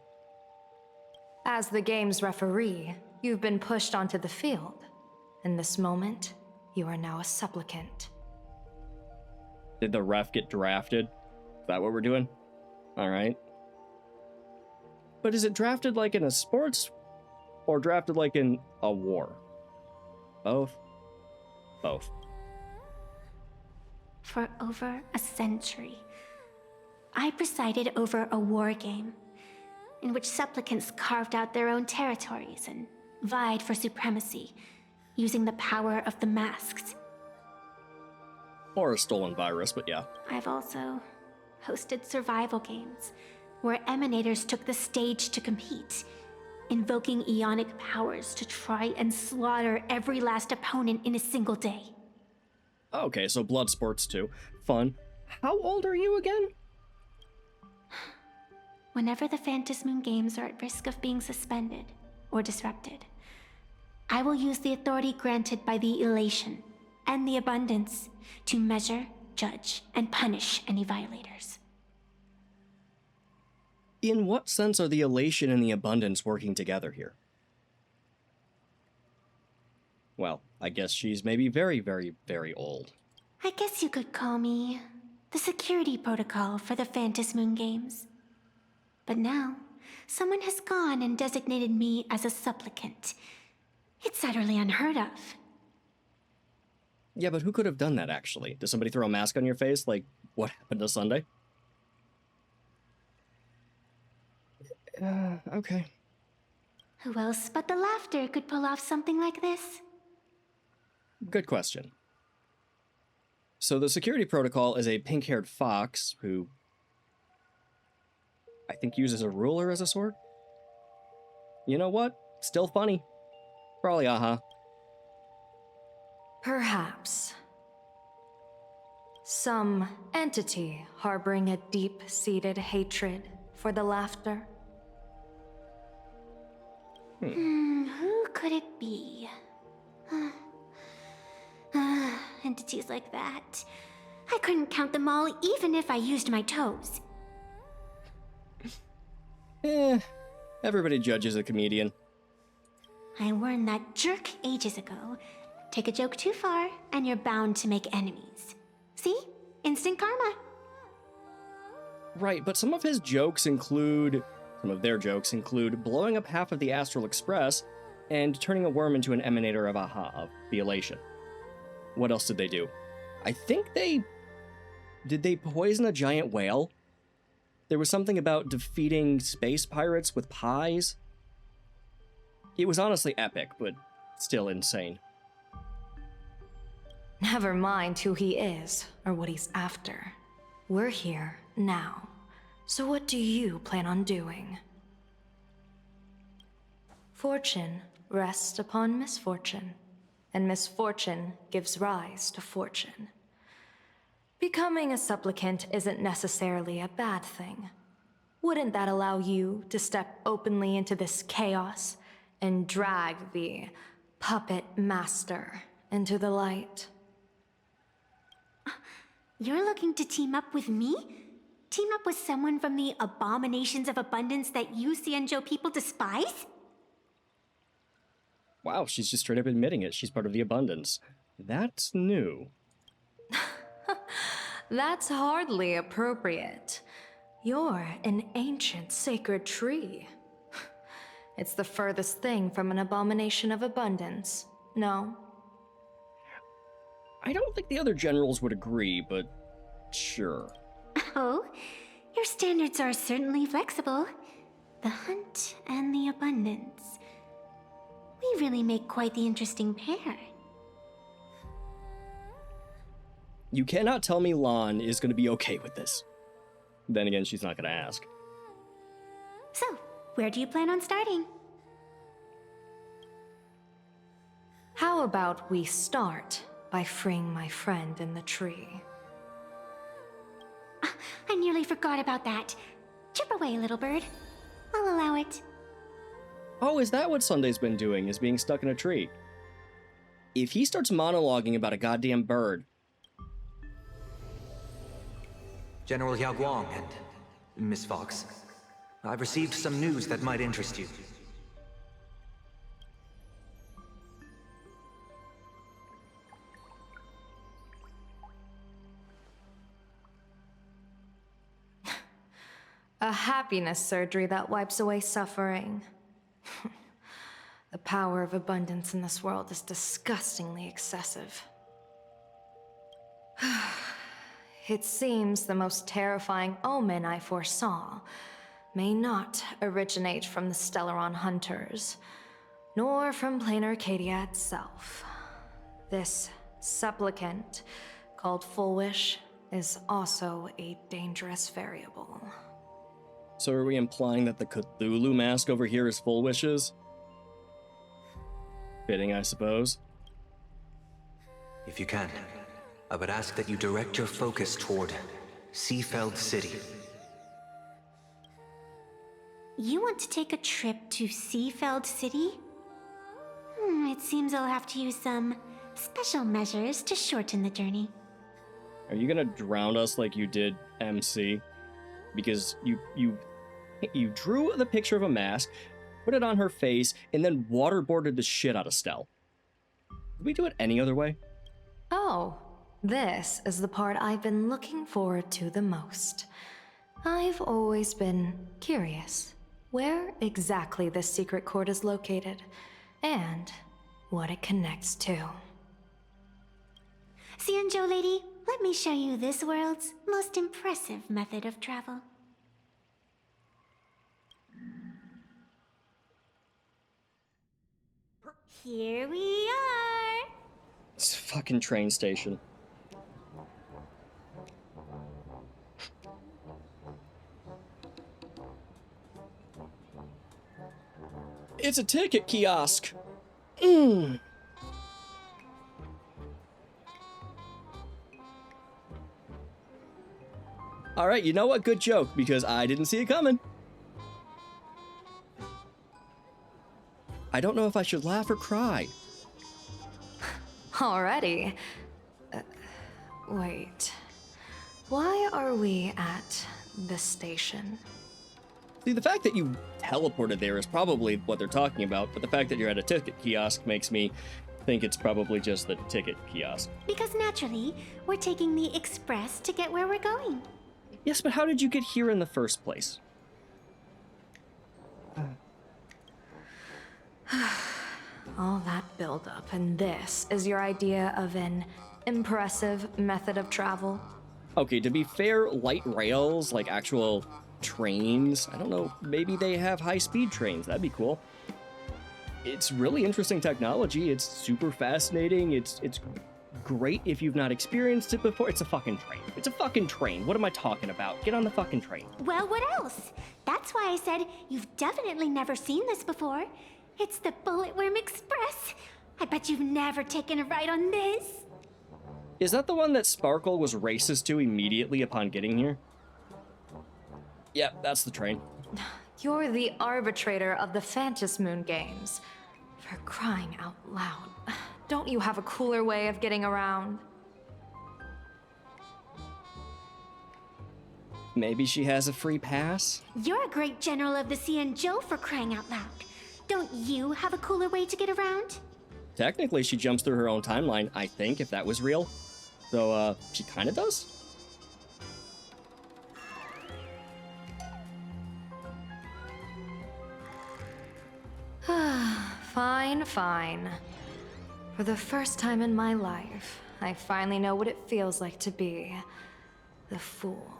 As the game's referee, you've been pushed onto the field. In this moment, you are now a supplicant. Did the ref get drafted? Is that what we're doing? Alright. But is it drafted like in a sports, or drafted like in a war? Both? Both. For over a century, I presided over a war game in which supplicants carved out their own territories and vied for supremacy, using the power of the masks. Or a stolen virus, but yeah. I've also hosted survival games where emanators took the stage to compete, invoking eonic powers to try and slaughter every last opponent in a single day. Okay, so blood sports too. Fun. How old are you again? Whenever the Phantasmoon games are at risk of being suspended or disrupted, I will use the authority granted by the elation and the abundance to measure, judge, and punish any violators. In what sense are the elation and the abundance working together here? Well, I guess she's maybe very, very, very old. I guess you could call me the security protocol for the Phantasmoon games. But now, someone has gone and designated me as a supplicant. It's utterly unheard of. Yeah, but who could have done that, actually? Did somebody throw a mask on your face, like what happened to Sunday? Okay. Who else but the Laughter could pull off something like this? Good question. So the security protocol is a pink-haired fox who I think uses a ruler as a sword? You know what? Still funny. Probably Perhaps. Some entity harboring a deep-seated hatred for the Laughter. Who could it be? Entities like that. I couldn't count them all even if I used my toes. Everybody judges a comedian. I warned that jerk ages ago. Take a joke too far, and you're bound to make enemies. See? Instant karma. Right, but some of their jokes include blowing up half of the Astral Express and turning a worm into an emanator of the elation. What else did they do? I think did they poison a giant whale? There was something about defeating space pirates with pies. It was honestly epic, but still insane. Never mind who he is or what he's after. We're here now. So what do you plan on doing? Fortune rests upon misfortune, and misfortune gives rise to fortune. Becoming a supplicant isn't necessarily a bad thing. Wouldn't that allow you to step openly into this chaos and drag the puppet master into the light? You're looking to team up with me? Team up with someone from the abominations of abundance that you Xianzhou people despise? Wow, she's just straight up admitting it. She's part of the abundance. That's new. That's hardly appropriate. You're an ancient sacred tree. It's the furthest thing from an abomination of abundance, no? I don't think the other generals would agree, but sure. Oh, your standards are certainly flexible. The hunt and the abundance. We really make quite the interesting pair. You cannot tell me Lan is going to be okay with this. Then again, she's not going to ask. So, where do you plan on starting? How about we start by freeing my friend in the tree? I nearly forgot about that. Chip away, little bird. I'll allow it. Oh, is that what Sunday's been doing, is being stuck in a tree? If he starts monologuing about a goddamn bird... General Yao Guang and Miss Fox, I've received some news that might interest you. A happiness surgery that wipes away suffering. The power of abundance in this world is disgustingly excessive. It seems the most terrifying omen I foresaw may not originate from the Stellaron hunters, nor from plain Arcadia itself. This supplicant, called Full Wish, is also a dangerous variable. So are we implying that the Cthulhu mask over here is Full Wishes? Fitting, I suppose. If you can, I would ask that you direct your focus toward Seafeld City. You want to take a trip to Seafeld City? It seems I'll have to use some special measures to shorten the journey. Are you gonna drown us like you did MC? Because you drew the picture of a mask, put it on her face, and then waterboarded the shit out of Stell. Did we do it any other way? Oh, this is the part I've been looking forward to the most. I've always been curious where exactly this secret court is located, and what it connects to. Xianzhou lady, let me show you this world's most impressive method of travel. Here we are! It's a fucking train station. It's a ticket kiosk! Alright, you know what? Good joke, because I didn't see it coming. I don't know if I should laugh or cry. Already? Wait. Why are we at this station? See, the fact that you teleported there is probably what they're talking about, but the fact that you're at a ticket kiosk makes me think it's probably just the ticket kiosk. Because naturally, we're taking the express to get where we're going. Yes, but how did you get here in the first place? All that buildup, and this is your idea of an impressive method of travel? Okay, to be fair, light rails, like actual trains, I don't know, maybe they have high-speed trains, that'd be cool. It's really interesting technology, it's super fascinating, it's great if you've not experienced it before. It's a fucking train. It's a fucking train. What am I talking about? Get on the fucking train. Well, what else? That's why I said you've definitely never seen this before. It's the Bulletworm Express. I bet you've never taken a ride on this. Is that the one that Sparkle was racist to immediately upon getting here? Yep, that's the train. You're the arbitrator of the Phantom Moon games. For crying out loud. Don't you have a cooler way of getting around? Maybe she has a free pass? You're a great general of the Xianzhou for crying out loud. Don't you have a cooler way to get around? Technically, she jumps through her own timeline, I think, if that was real. So, she kinda does? Fine, fine. For the first time in my life, I finally know what it feels like to be the fool.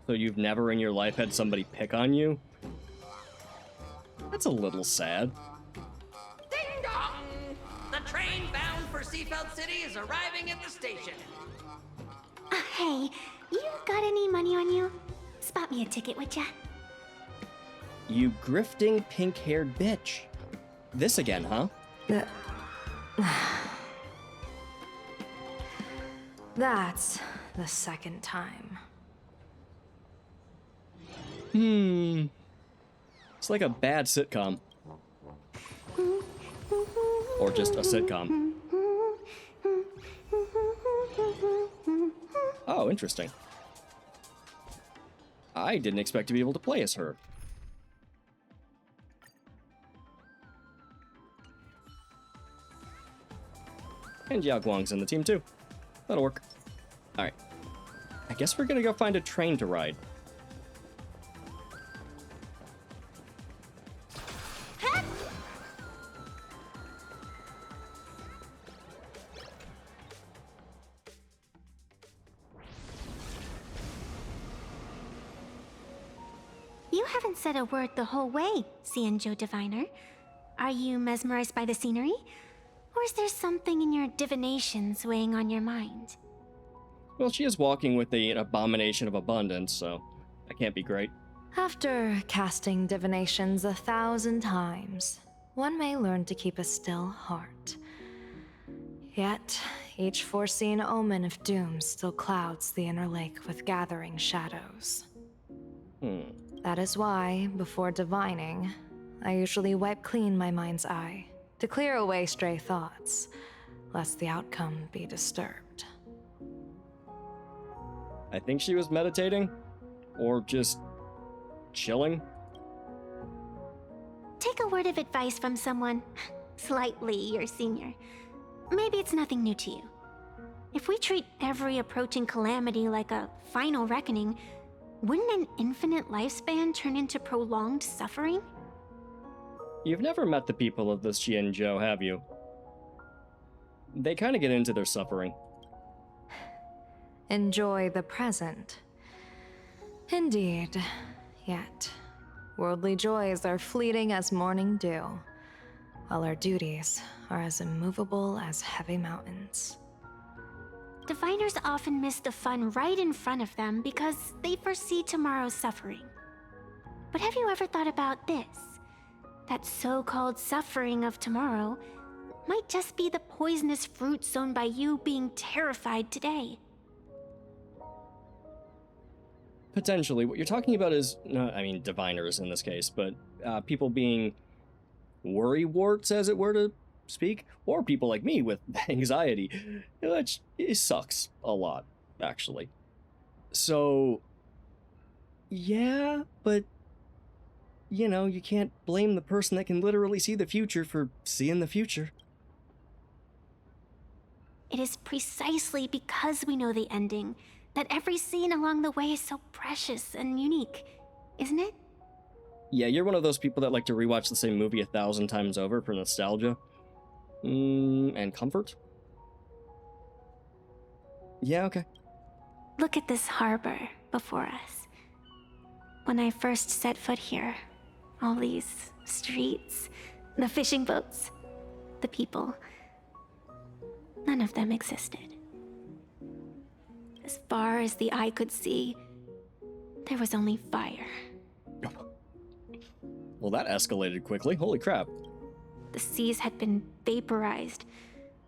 So you've never in your life had somebody pick on you? That's a little sad. Ding dong! The train bound for Seafeld City is arriving at the station. Hey, you got any money on you? Spy bought me a ticket, would ya? You grifting pink-haired bitch. This again, huh? That's the second time. It's like a bad sitcom. Or just a sitcom. Oh, interesting. I didn't expect to be able to play as her. And Yao Guang's in the team too. That'll work. Alright. I guess we're gonna go find a train to ride. You haven't said a word the whole way, Xianzhou Diviner. Are you mesmerized by the scenery? Or is there something in your divinations weighing on your mind? Well, she is walking with the abomination of abundance, so that can't be great. After casting divinations 1,000 times, one may learn to keep a still heart. Yet, each foreseen omen of doom still clouds the inner lake with gathering shadows. That is why, before divining, I usually wipe clean my mind's eye to clear away stray thoughts, lest the outcome be disturbed. I think she was meditating, or just chilling. Take a word of advice from someone slightly your senior. Maybe it's nothing new to you. If we treat every approaching calamity like a final reckoning, wouldn't an infinite lifespan turn into prolonged suffering? You've never met the people of this Xianzhou, have you? They kind of get into their suffering. Enjoy the present. Indeed. Yet, worldly joys are fleeting as morning dew, while our duties are as immovable as heavy mountains. Diviners often miss the fun right in front of them because they foresee tomorrow's suffering. But have you ever thought about this? That so-called suffering of tomorrow might just be the poisonous fruit sown by you being terrified today. Potentially. What you're talking about is, diviners in this case, but people being worrywarts, as it were to speak, or people like me with anxiety, which it sucks a lot, actually. So, yeah, but, you can't blame the person that can literally see the future for seeing the future. It is precisely because we know the ending that every scene along the way is so precious and unique, isn't it? Yeah, you're one of those people that like to rewatch the same movie 1,000 times over for nostalgia. And comfort? Yeah, okay. Look at this harbor before us. When I first set foot here, all these streets, the fishing boats, the people, none of them existed. As far as the eye could see, there was only fire. Well, that escalated quickly. Holy crap. The seas had been vaporized,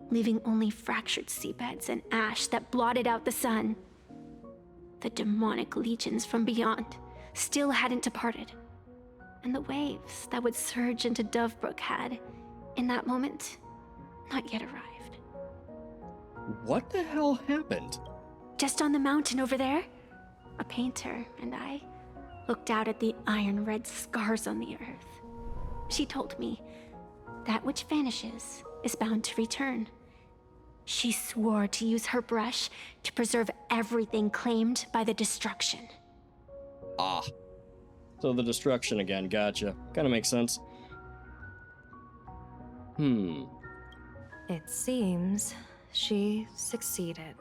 leaving only fractured seabeds and ash that blotted out the sun. The demonic legions from beyond still hadn't departed, and the waves that would surge into Dovebrook had, in that moment, not yet arrived. What the hell happened? Just on the mountain over there, a painter and I looked out at the iron-red scars on the earth. She told me, that which vanishes is bound to return. She swore to use her brush to preserve everything claimed by the destruction. Ah. So the destruction again, gotcha. Kinda makes sense. It seems she succeeded.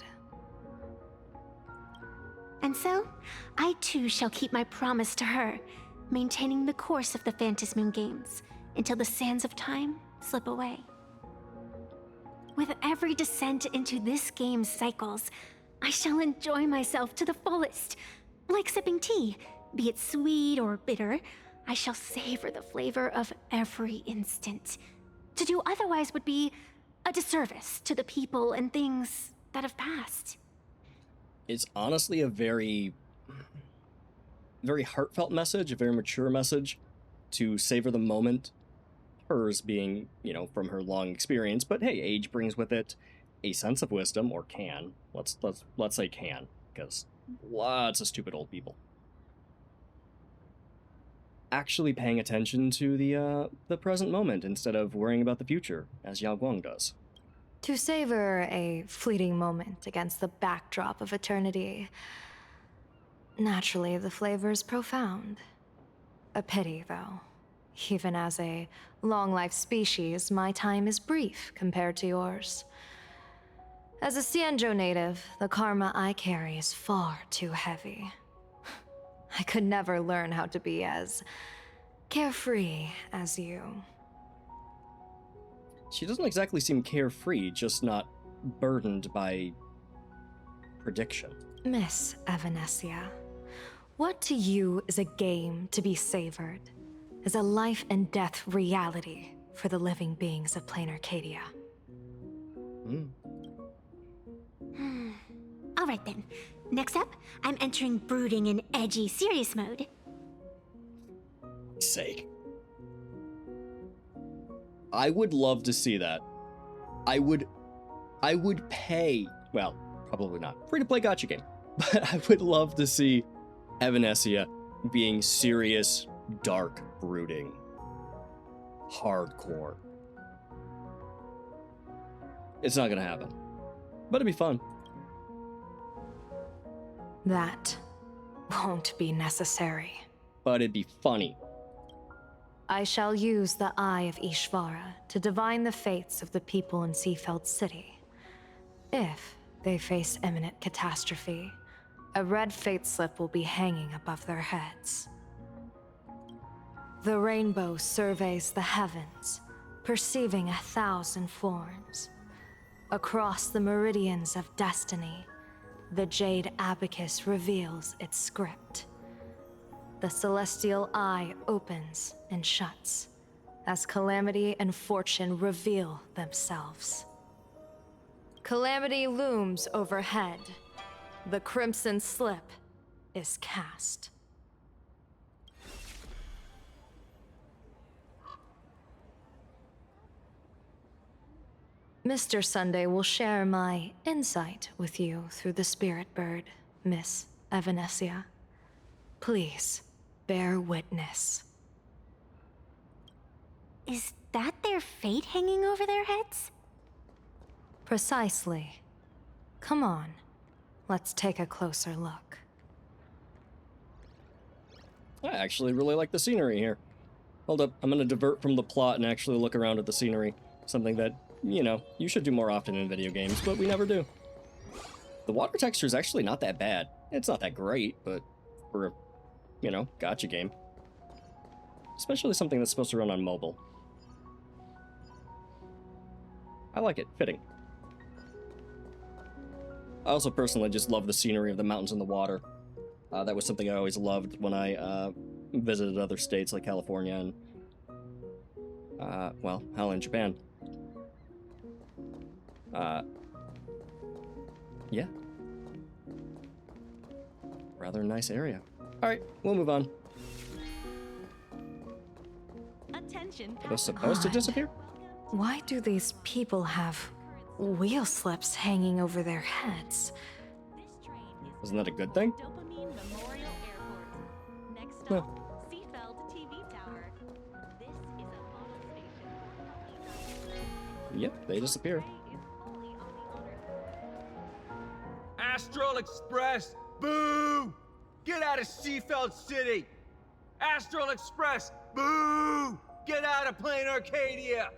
And so, I too shall keep my promise to her, maintaining the course of the Phantasmoon Games until the sands of time slip away. With every descent into this game's cycles, I shall enjoy myself to the fullest, like sipping tea, Be it sweet or bitter, I shall savor the flavor of every instant. To do otherwise would be a disservice to the people and things that have passed. It's honestly a very heartfelt message, a very mature message to savor the moment. Hers being, from her long experience, but hey, age brings with it a sense of wisdom, or can. Let's say can, because lots of stupid old people. Actually paying attention to the present moment instead of worrying about the future, as Yao Guang does. To savor a fleeting moment against the backdrop of eternity. Naturally, the flavor is profound. A pity, though. Even as a long-life species, my time is brief compared to yours. As a Xianzhou native, the karma I carry is far too heavy. I could never learn how to be as carefree as you. She doesn't exactly seem carefree, just not burdened by prediction. Miss Evanesia, what to you is a game to be savored? Is a life and death reality for the living beings of Plain Arcadia? Alright then. Next up, I'm entering brooding and edgy serious mode. Sake. I would love to see that. I would pay, well, probably not, free-to-play gacha game, but I would love to see Evanesia being serious, dark, brooding, hardcore. It's not gonna happen, but it'd be fun. That won't be necessary. But it'd be funny. I shall use the Eye of Ishvara to divine the fates of the people in Seafeld City. If they face imminent catastrophe, a red fate slip will be hanging above their heads. The rainbow surveys the heavens, perceiving 1,000 forms. Across the meridians of destiny, the Jade Abacus reveals its script. The celestial eye opens and shuts as calamity and fortune reveal themselves. Calamity looms overhead. The crimson slip is cast. Mr. Sunday will share my insight with you through the spirit bird, Miss Evanesia. Please, bear witness. Is that their fate hanging over their heads? Precisely. Come on, let's take a closer look. I actually really like the scenery here. Hold up, I'm gonna divert from the plot and actually look around at the scenery. Something that, you should do more often in video games, but we never do. The water texture is actually not that bad. It's not that great, but for a, gacha game. Especially something that's supposed to run on mobile. I like it, fitting. I also personally just love the scenery of the mountains and the water. That was something I always loved when I visited other states like California and, well, hell, in Japan. Yeah. Rather nice area. Alright, we'll move on. Attention. Are those supposed to disappear? Why do these people have wheel slips hanging over their heads? Isn't that a good thing? Huh. Yep, they disappear. Astral Express, boo! Get out of Seafeld City! Astral Express, boo! Get out of Plain Arcadia!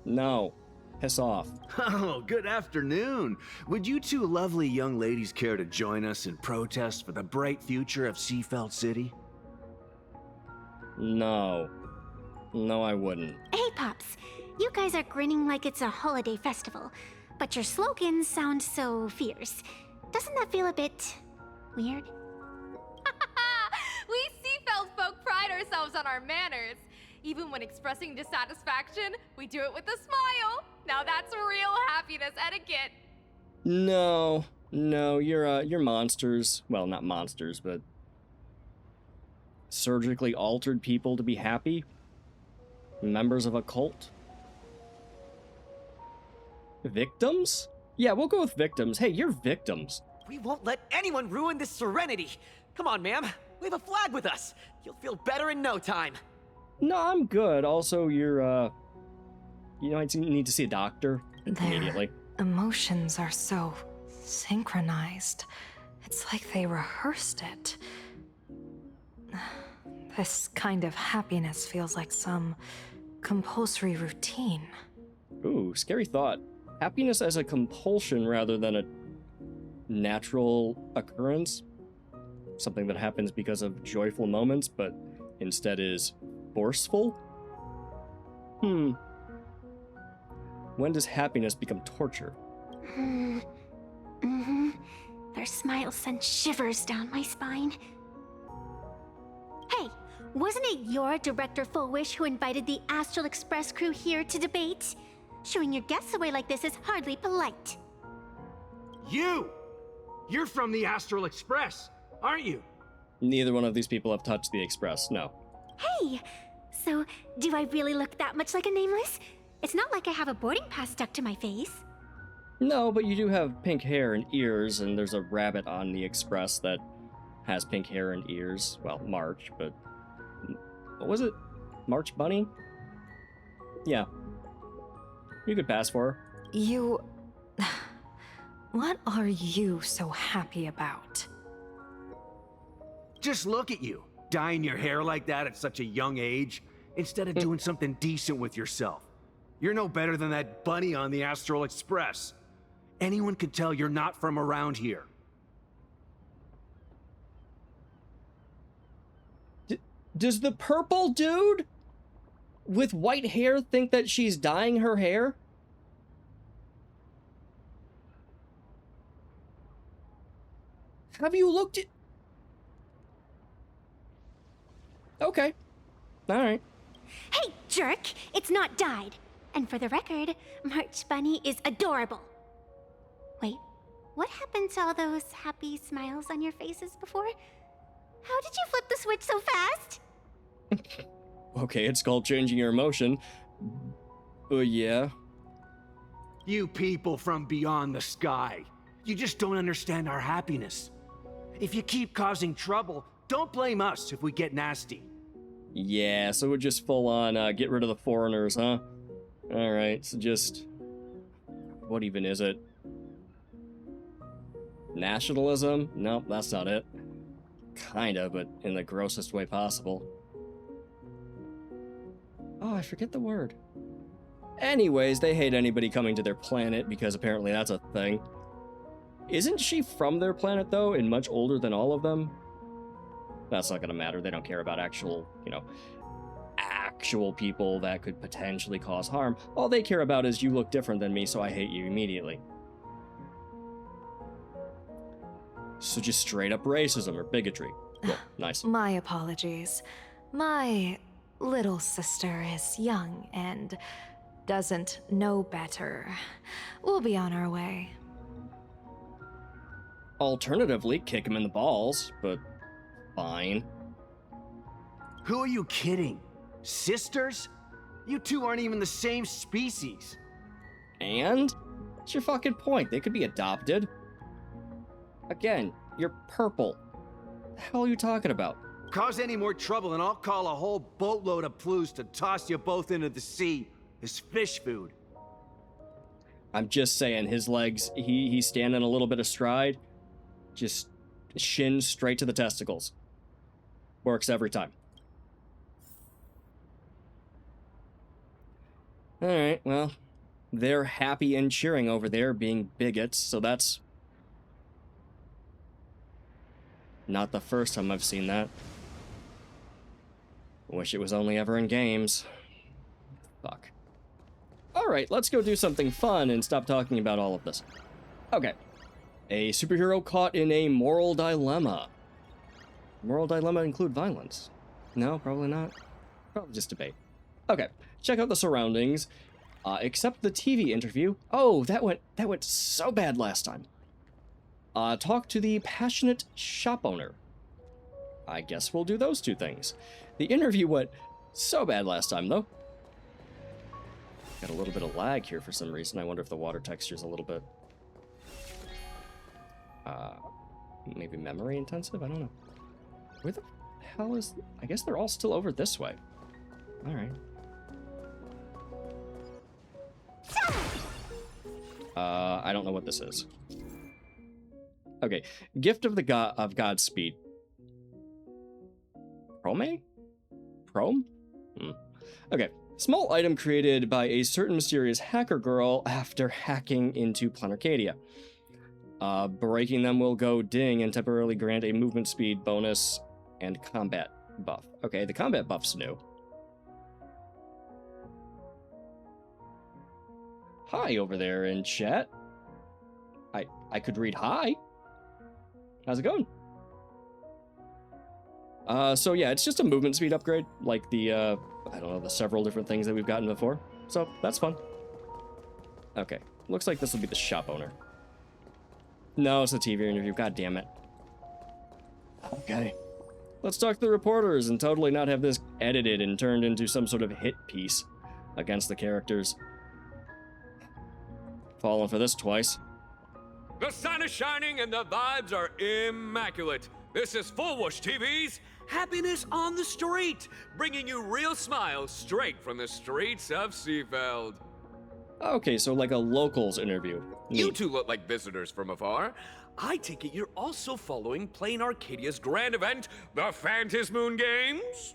No. Piss off. Oh, good afternoon. Would you two lovely young ladies care to join us in protest for the bright future of Seafeld City? No. No, I wouldn't. Hey, Pops. You guys are grinning like it's a holiday festival, but your slogans sound so fierce. Doesn't that feel a bit weird? pride ourselves on our manners. Even when expressing dissatisfaction, we do it with a smile. Now that's real happiness etiquette. No, you're monsters. Well, not monsters, but surgically altered people to be happy. Members of a cult. Victims? Yeah, we'll go with victims. Hey, you're victims. We won't let anyone ruin this serenity. Come on, ma'am. Wave a flag with us. You'll feel better in no time. No, I'm good. Also, you're, you know, I need to see a doctor immediately. Emotions are so synchronized. It's like they rehearsed it. This kind of happiness feels like some compulsory routine. Ooh, scary thought. Happiness as a compulsion rather than a natural occurrence. Something that happens because of joyful moments, but instead is forceful? When does happiness become torture? Their smiles send shivers down my spine. Hey, wasn't it your Director Full Wish who invited the Astral Express crew here to debate? Showing your guests away like this is hardly polite. You're from the Astral Express, aren't you? Neither one of these people have touched the Express, no. Hey, so do I really look that much like a nameless? It's not like I have a boarding pass stuck to my face. No, but you do have pink hair and ears, and there's a rabbit on the Express that has pink hair and ears. Well, March, but... what was it? March Bunny? Yeah. You could pass for her. You... What are you so happy about? Just look at you, dyeing your hair like that at such a young age, instead of doing something decent with yourself. You're no better than that bunny on the Astral Express. Anyone can tell you're not from around here. Does the purple dude with white hair think that she's dyeing her hair? Have you looked at... Okay. Alright. Hey, jerk! It's not dyed. And for the record, March Bunny is adorable. Wait, what happened to all those happy smiles on your faces before? How did you flip the switch so fast? Okay, it's called changing your emotion. Yeah. You people from beyond the sky. You just don't understand our happiness. If you keep causing trouble, don't blame us if we get nasty. Yeah, so we're just full on get rid of the foreigners, huh? Alright, so just... what even is it? Nationalism? Nope, that's not it. Kinda, but in the grossest way possible. Oh, I forget the word. Anyways, they hate anybody coming to their planet because apparently that's a thing. Isn't she from their planet, though, and much older than all of them? That's not gonna matter. They don't care about actual, you know, actual people that could potentially cause harm. All they care about is you look different than me, so I hate you immediately. So just straight up racism or bigotry. Cool. Nice. My apologies. My little sister is young and doesn't know better. We'll be on our way. Alternatively, kick him in the balls, but fine. Who are you kidding? Sisters? You two aren't even the same species. And? What's your fucking point? They could be adopted. Again, you're purple. The hell are you talking about? Cause any more trouble and I'll call a whole boatload of Ploos to toss you both into the sea as fish food. I'm just saying, his legs, he's standing a little bit astride. Just shin straight to the testicles. Works every time. Alright, well, they're happy and cheering over there, being bigots, so that's not the first time I've seen that. Wish it was only ever in games. Fuck. Alright, let's go do something fun and stop talking about all of this. Okay. A superhero caught in a moral dilemma. Moral dilemma include violence. No, probably not. Probably just debate. Okay, check out the surroundings. Except the TV interview. Oh, that went so bad last time. Talk to the passionate shop owner. I guess we'll do those two things. The interview went so bad last time, though. Got a little bit of lag here for some reason. I wonder if the water texture's a little bit... maybe memory intensive? I don't know. Where the hell is... I guess they're all still over this way. Alright. I don't know what this is. Okay. Gift of the Godspeed. Prome? Prome? Okay. Small item created by a certain mysterious hacker girl after hacking into Planarcadia. Breaking them will go ding and temporarily grant a movement speed bonus and combat buff. Okay, the combat buff's new. Hi over there in chat. I could read hi. How's it going? So yeah, it's just a movement speed upgrade, like the, I don't know, the several different things that we've gotten before. So, that's fun. Okay, looks like this will be the shop owner. No, it's a TV interview, god damn it. Okay. Let's talk to the reporters and totally not have this edited and turned into some sort of hit piece against the characters. Falling for this twice. The sun is shining and the vibes are immaculate. This is Full Whoosh TV's Happiness on the Street, bringing you real smiles straight from the streets of Seafeld. Okay, so like a locals interview. You two look like visitors from afar. I take it you're also following Plain Arcadia's grand event, the Phantasmoon Games?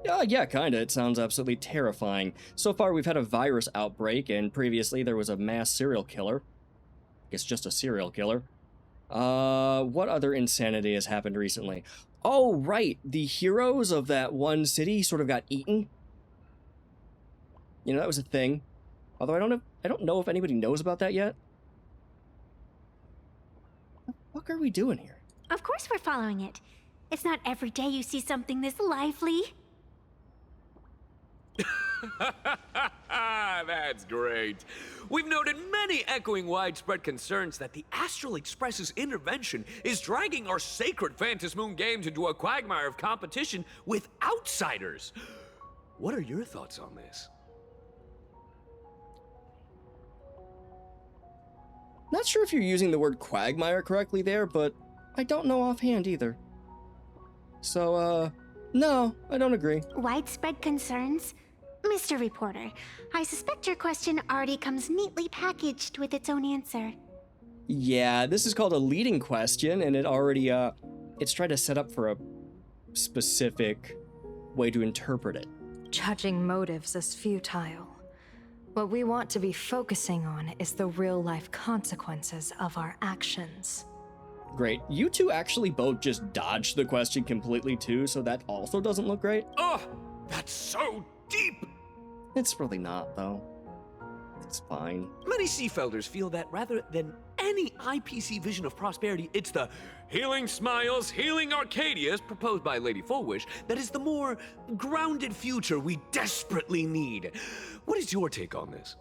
Yeah, kinda. It sounds absolutely terrifying. So far, we've had a virus outbreak, and previously there was a mass serial killer. I guess just a serial killer. What other insanity has happened recently? Oh, right. The heroes of that one city sort of got eaten. You know, that was a thing. Although I don't know if anybody knows about that yet. What the fuck are we doing here? Of course we're following it. It's not every day you see something this lively. That's great. We've noted many echoing widespread concerns that the Astral Express's intervention is dragging our sacred Phantasmoon Games into a quagmire of competition with outsiders. What are your thoughts on this? Not sure if you're using the word quagmire correctly there, but I don't know offhand either. So, no, I don't agree. Widespread concerns? Mr. Reporter, I suspect your question already comes neatly packaged with its own answer. Yeah, this is called a leading question, and it already, it's trying to set up for a specific way to interpret it. Judging motives is futile. What we want to be focusing on is the real-life consequences of our actions. Great. You two actually both just dodged the question completely too, so that also doesn't look great. Oh, that's so deep! It's really not, though. It's fine. Many Seafelders feel that rather than any IPC vision of prosperity, it's the healing smiles, healing Arcadias proposed by Lady Fullwish that is the more grounded future we desperately need. What is your take on this?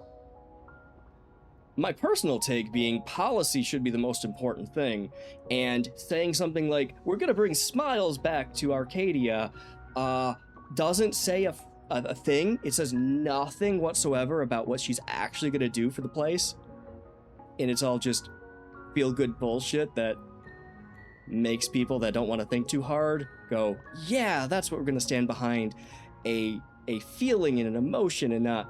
My personal take being policy should be the most important thing, and saying something like, we're gonna bring smiles back to Arcadia, doesn't say a thing. It says nothing whatsoever about what she's actually gonna do for the place. And it's all just feel-good bullshit that makes people that don't want to think too hard go, yeah, that's what we're gonna stand behind. A feeling and an emotion and not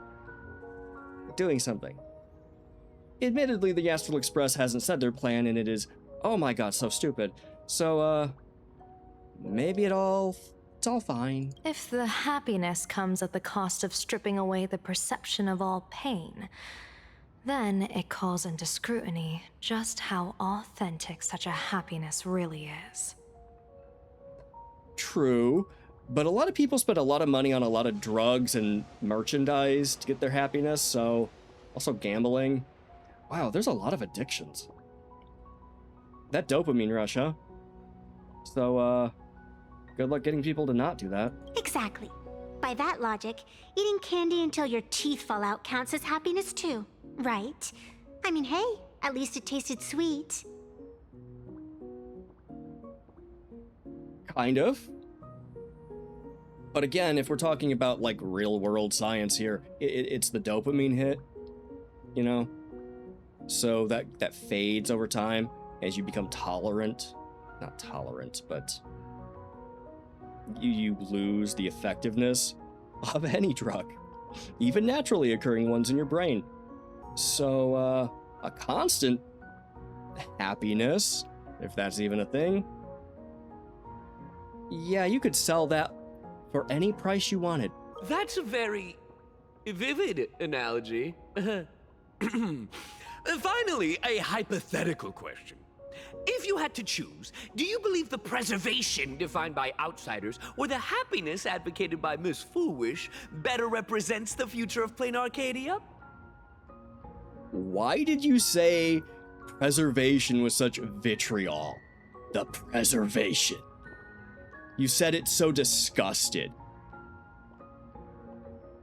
doing something. Admittedly, the Astral Express hasn't said their plan, and it is, oh my god, so stupid. So, maybe it's all fine. If the happiness comes at the cost of stripping away the perception of all pain, then it calls into scrutiny just how authentic such a happiness really is. True, but a lot of people spend a lot of money on a lot of drugs and merchandise to get their happiness, so also gambling. Wow, there's a lot of addictions. That dopamine rush, huh? So, good luck getting people to not do that. Exactly. By that logic, eating candy until your teeth fall out counts as happiness too, right? I mean, hey, at least it tasted sweet. Kind of. But again, if we're talking about like real world science here, it's the dopamine hit, you know? So that fades over time as you become tolerant. Not tolerant, but you lose the effectiveness of any drug, even naturally occurring ones in your brain. So, a constant happiness, if that's even a thing, yeah, you could sell that for any price you wanted. That's a very vivid analogy. Finally, a hypothetical question. If you had to choose, do you believe the preservation defined by outsiders or the happiness advocated by Miss Foolish better represents the future of plain Arcadia? Why did you say preservation with such vitriol? The preservation. You said it so disgusted.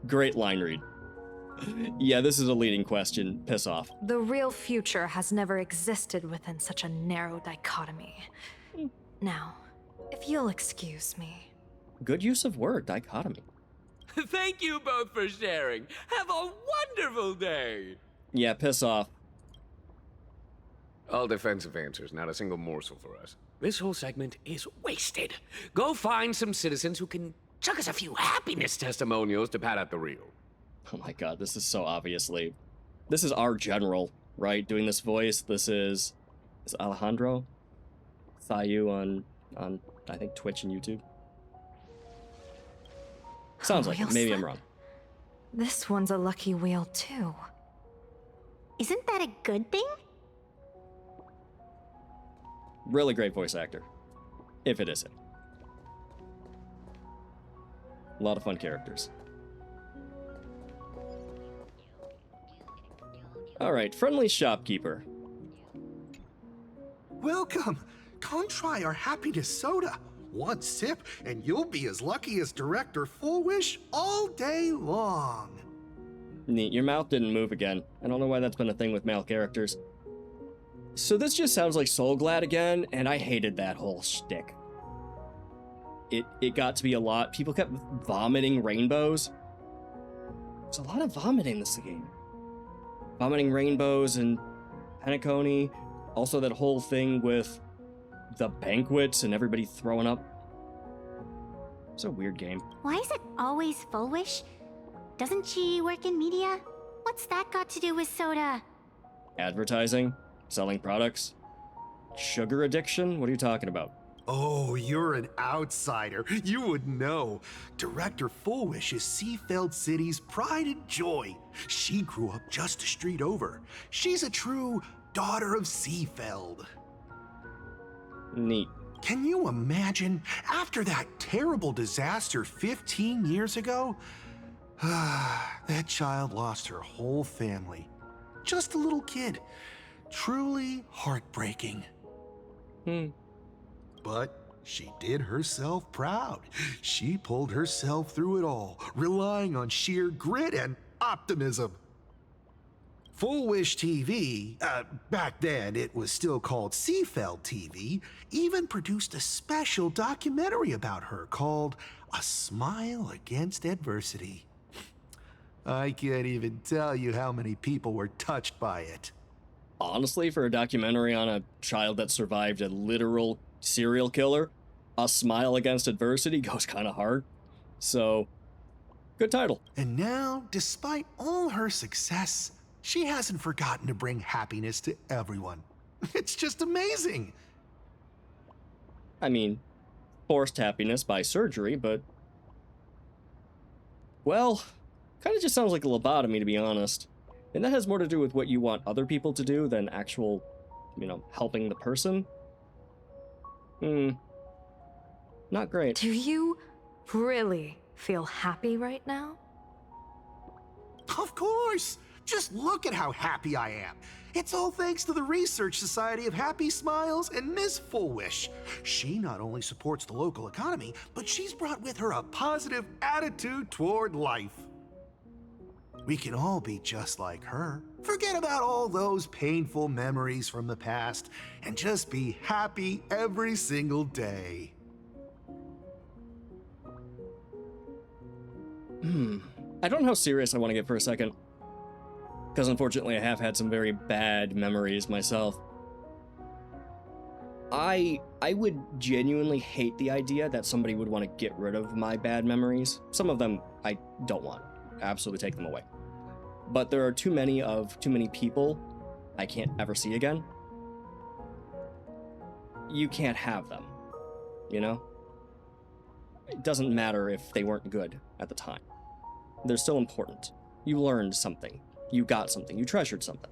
Great line read. Yeah, this is a leading question. Piss off. The real future has never existed within such a narrow dichotomy. Now, if you'll excuse me. Good use of word, dichotomy. Thank you both for sharing. Have a wonderful day. Yeah, piss off. All defensive answers, not a single morsel for us. This whole segment is wasted. Go find some citizens who can chuck us a few happiness testimonials to pad out the reel. Oh my god, this is so obviously... This is our general, right? Doing this voice. This is Alejandro Thayu on I think Twitch and YouTube. Sounds like it. Maybe I'm wrong. This one's a lucky wheel too. Isn't that a good thing? Really great voice actor. If it isn't. A lot of fun characters. Alright, friendly shopkeeper. Welcome! Come try our happiness soda. One sip, and you'll be as lucky as Director Foolish all day long. Neat, your mouth didn't move again. I don't know why that's been a thing with male characters. So this just sounds like Soul Glad again, and I hated that whole shtick. It got to be a lot. People kept vomiting rainbows. There's a lot of vomiting in this game. Vomiting rainbows and Penacony. Also that whole thing with the banquets and everybody throwing up. It's a weird game. Why is it always Foolish? Doesn't she work in media? What's that got to do with soda? Advertising? Selling products? Sugar addiction? What are you talking about? Oh, you're an outsider. You would know. Director Foolish is Seafeld City's pride and joy. She grew up just a street over. She's a true daughter of Seafeld. Neat. Can you imagine? After that terrible disaster 15 years ago, that child lost her whole family. Just a little kid. Truly heartbreaking. But she did herself proud. She pulled herself through it all, relying on sheer grit and optimism. Foolish TV, back then it was still called Seafeld TV, even produced a special documentary about her called A Smile Against Adversity. I can't even tell you how many people were touched by it. Honestly, for a documentary on a child that survived a literal serial killer, A Smile Against Adversity goes kind of hard. So, good title. And now, despite all her success, she hasn't forgotten to bring happiness to everyone. It's just amazing. I mean, forced happiness by surgery, but... Well, kind of just sounds like a lobotomy, to be honest. And that has more to do with what you want other people to do than actual, helping the person. Not great. Do you really feel happy right now? Of course! Just look at how happy I am. It's all thanks to the Research Society of Happy Smiles and Miss Fullwish. She not only supports the local economy, but she's brought with her a positive attitude toward life. We can all be just like her. Forget about all those painful memories from the past and just be happy every single day. I don't know how serious I want to get for a second, because unfortunately I have had some very bad memories myself. I would genuinely hate the idea that somebody would want to get rid of my bad memories. Some of them I don't want. Absolutely take them away. But there are too many people I can't ever see again. You can't have them, you know? It doesn't matter if they weren't good at the time. They're still important. You learned something. You got something. You treasured something.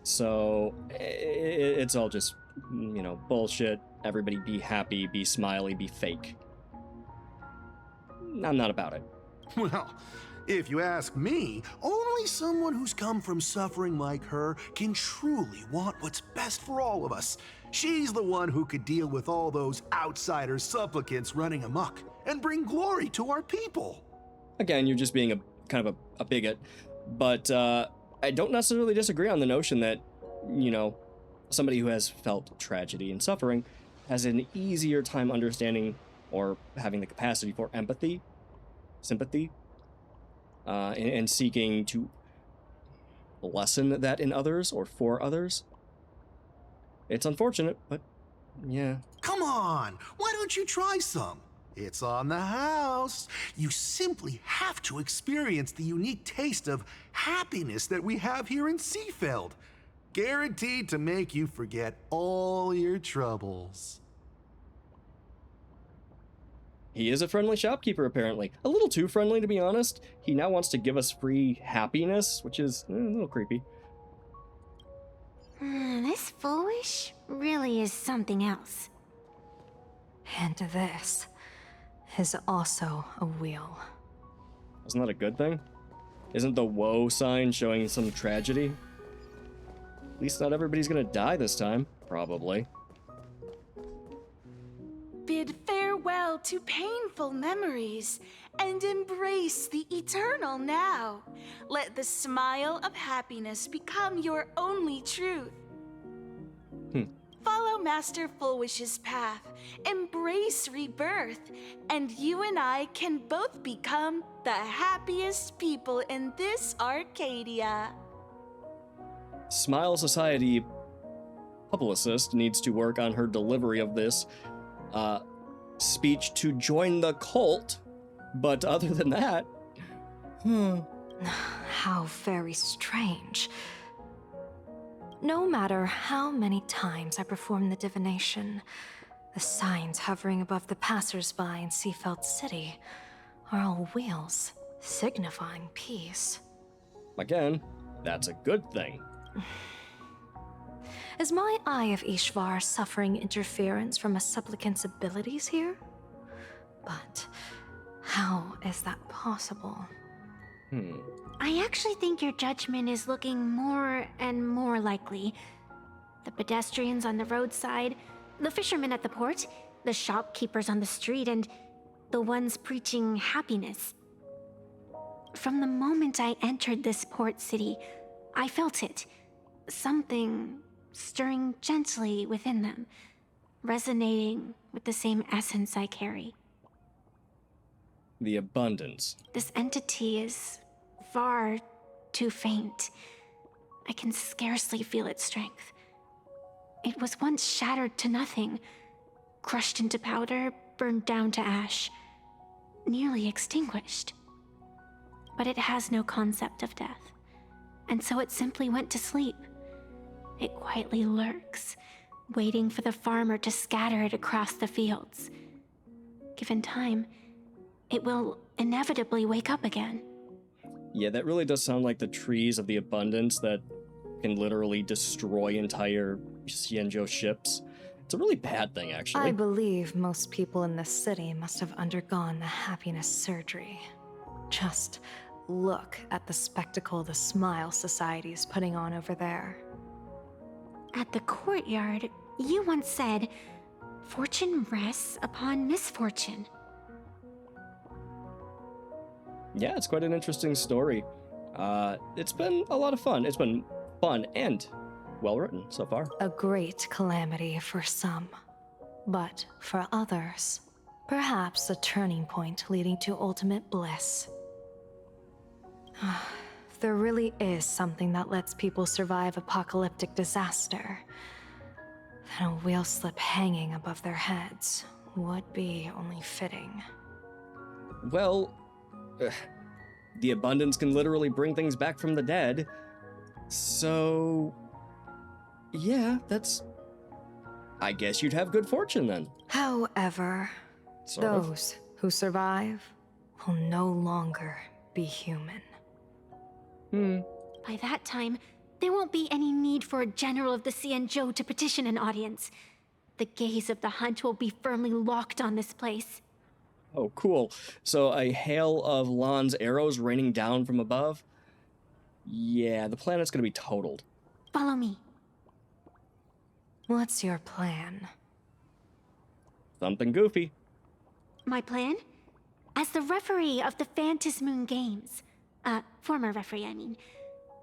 So, it's all just, you know, bullshit. Everybody be happy, be smiley, be fake. I'm not about it. Well, if you ask me, only someone who's come from suffering like her can truly want what's best for all of us. She's the one who could deal with all those outsider supplicants running amok and bring glory to our people. Again, you're just being a bigot, but I don't necessarily disagree on the notion that, you know, somebody who has felt tragedy and suffering has an easier time understanding or having the capacity for empathy, sympathy, and seeking to lessen that in others or for others. It's unfortunate, but yeah. Come on, why don't you try some? It's on the house. You simply have to experience the unique taste of happiness that we have here in Seafeld. Guaranteed to make you forget all your troubles. He is a friendly shopkeeper, apparently. A little too friendly, to be honest. He now wants to give us free happiness, which is a little creepy. This Foolish really is something else. And this is also a wheel. Isn't that a good thing? Isn't the woe sign showing some tragedy? At least not everybody's gonna die this time, probably. Bid farewell to painful memories and embrace the eternal now. Let the smile of happiness become your only truth. Follow Master Fullwish's path, embrace rebirth, and you and I can both become the happiest people in this Arcadia. Smile Society publicist needs to work on her delivery of this speech to join the cult, but other than that, How very strange. No matter how many times I perform the divination, the signs hovering above the passers-by in Seafeld City are all wheels, signifying peace. Again, that's a good thing. Is my Eye of Ishvar suffering interference from a supplicant's abilities here? But how is that possible? I actually think your judgment is looking more and more likely. The pedestrians on the roadside, the fishermen at the port, the shopkeepers on the street, and the ones preaching happiness. From the moment I entered this port city, I felt it. Something stirring gently within them, resonating with the same essence I carry. The abundance. This entity is far too faint. I can scarcely feel its strength. It was once shattered to nothing, crushed into powder, burned down to ash, nearly extinguished. But it has no concept of death, and so it simply went to sleep. It quietly lurks, waiting for the farmer to scatter it across the fields. Given time, it will inevitably wake up again. Yeah, that really does sound like the trees of the abundance that can literally destroy entire Xianzhou ships. It's a really bad thing, actually. I believe most people in this city must have undergone the happiness surgery. Just look at the spectacle the Smile Society is putting on over there. At the courtyard, you once said, "Fortune rests upon misfortune." Yeah, it's quite an interesting story. It's been a lot of fun. It's been fun and well written so far. A great calamity for some, but for others, perhaps a turning point leading to ultimate bliss. If there really is something that lets people survive apocalyptic disaster, then a wheel slip hanging above their heads would be only fitting. Well, the abundance can literally bring things back from the dead. So, yeah, I guess you'd have good fortune then. However, Sort of. those who survive will no longer be human. By that time, there won't be any need for a general of the Xianzhou to petition an audience. The gaze of the hunt will be firmly locked on this place. Oh, cool. So a hail of Lan's arrows raining down from above? Yeah, the planet's gonna be totaled. Follow me. What's your plan? Something goofy. My plan? As the referee of the Phantasmoon Games, former referee, I mean,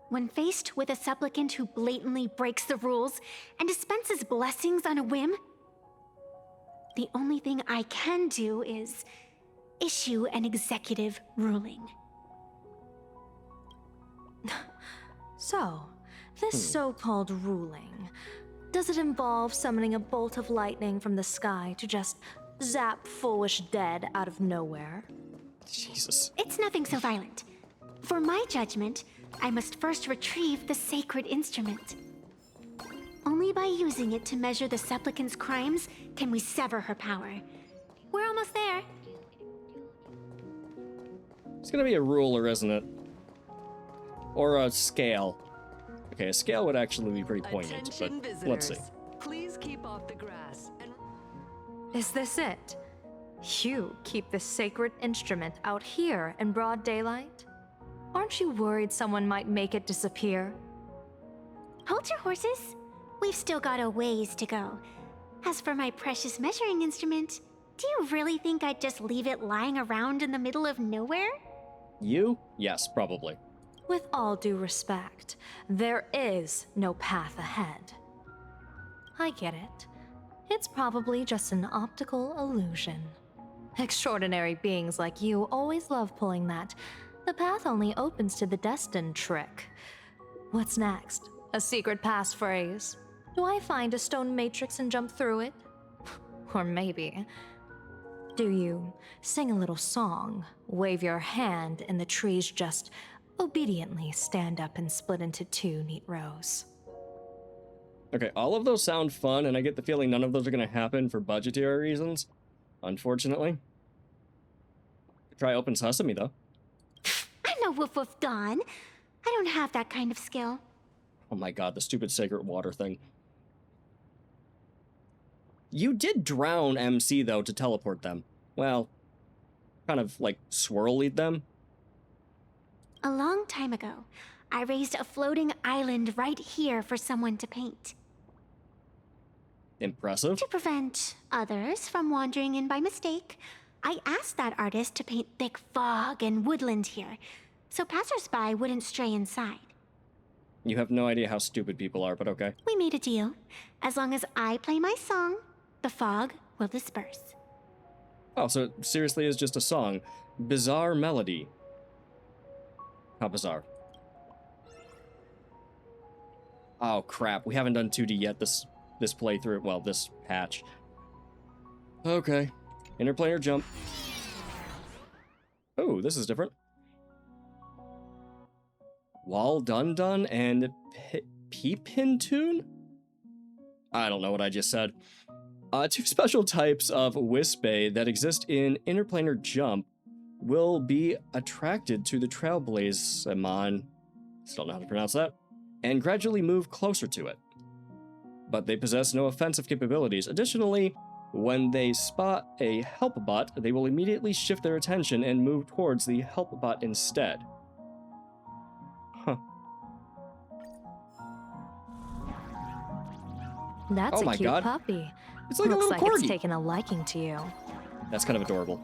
when faced with a supplicant who blatantly breaks the rules and dispenses blessings on a whim, the only thing I can do is issue an executive ruling. So, this so-called ruling, does it involve summoning a bolt of lightning from the sky to just zap foolish dead out of nowhere? Jesus. It's nothing so violent. For my judgment, I must first retrieve the sacred instrument. Only by using it to measure the supplicant's crimes can we sever her power. We're almost there. It's gonna be a ruler, isn't it? Or a scale. Okay, a scale would actually be pretty poignant, Attention but visitors. let's see. Please keep off the grass and Is this it? You keep the sacred instrument out here in broad daylight? Aren't you worried someone might make it disappear? Hold your horses. We've still got a ways to go. As for my precious measuring instrument, do you really think I'd just leave it lying around in the middle of nowhere? You? Yes, probably. With all due respect, there is no path ahead. I get it. It's probably just an optical illusion. Extraordinary beings like you always love pulling that "the path only opens to the destined" trick. What's next? A secret passphrase? Do I find a stone matrix and jump through it? Or maybe, do you sing a little song, wave your hand, and the trees just obediently stand up and split into two neat rows? Okay, all of those sound fun, and I get the feeling none of those are gonna happen for budgetary reasons. Unfortunately. Try Open Sesame, though. I'm no woof woof Dawn. I don't have that kind of skill. Oh my god, the stupid sacred water thing. You did drown MC, though, to teleport them. Well, kind of, like, swirl-lead them. A long time ago, I raised a floating island right here for someone to paint. Impressive. To prevent others from wandering in by mistake, I asked that artist to paint thick fog and woodland here, so passersby wouldn't stray inside. You have no idea how stupid people are, but okay. We made a deal. As long as I play my song, the fog will disperse. Oh, so it seriously is just a song. Bizarre melody. How bizarre. Oh crap, we haven't done 2D yet this playthrough, well, this patch. Okay, interplanar jump. Oh, this is different. Wall Dun Dun and Peepin Tune? I don't know what I just said. Two special types of Wispe that exist in interplanar jump will be attracted to the Trailblazeman, still don't know how to pronounce that, and gradually move closer to it. But they possess no offensive capabilities. Additionally, when they spot a help bot, they will immediately shift their attention and move towards the help bot instead. That's Oh a my cute God. puppy. It's like a Looks little like corgi. it's taken a liking to you. That's kind of adorable.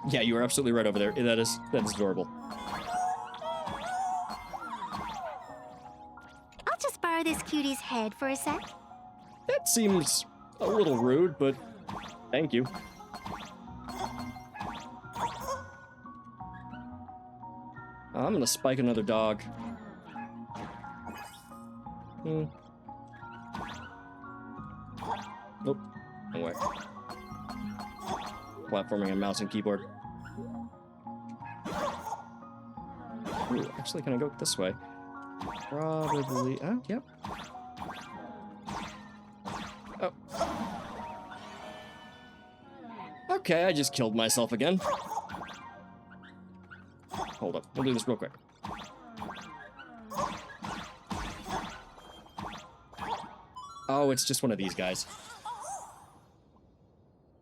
Yeah, you are absolutely right over there. That is adorable. I'll just borrow this cutie's head for a sec. That seems a little rude, but thank you. I'm gonna spike another dog. Nope. No way. Platforming on mouse and keyboard. Ooh, actually, can I go this way? Probably. Oh, yep. Oh. Okay, I just killed myself again. Hold up. We'll do this real quick. Oh, it's just one of these guys.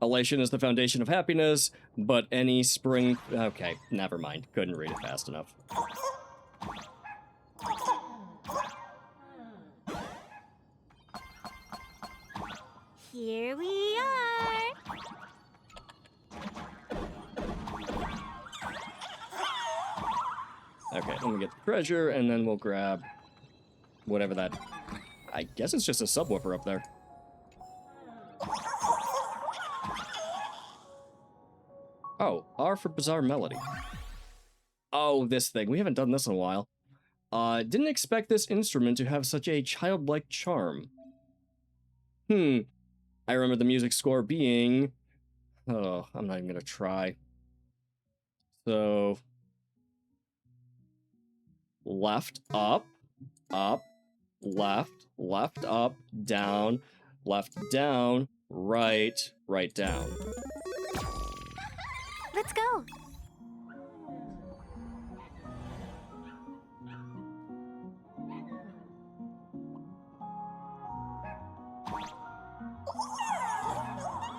Elation is the foundation of happiness, but any spring... Okay, never mind. Couldn't read it fast enough. Here we are. Okay, let me get the treasure, and then we'll grab whatever that... I guess it's just a subwoofer up there. Oh, R for Bizarre Melody. Oh, this thing. We haven't done this in a while. Didn't expect this instrument to have such a childlike charm. I remember the music score being... Oh, I'm not even gonna try. So... Left, up, left, up, down, left, down, right, down. Let's go.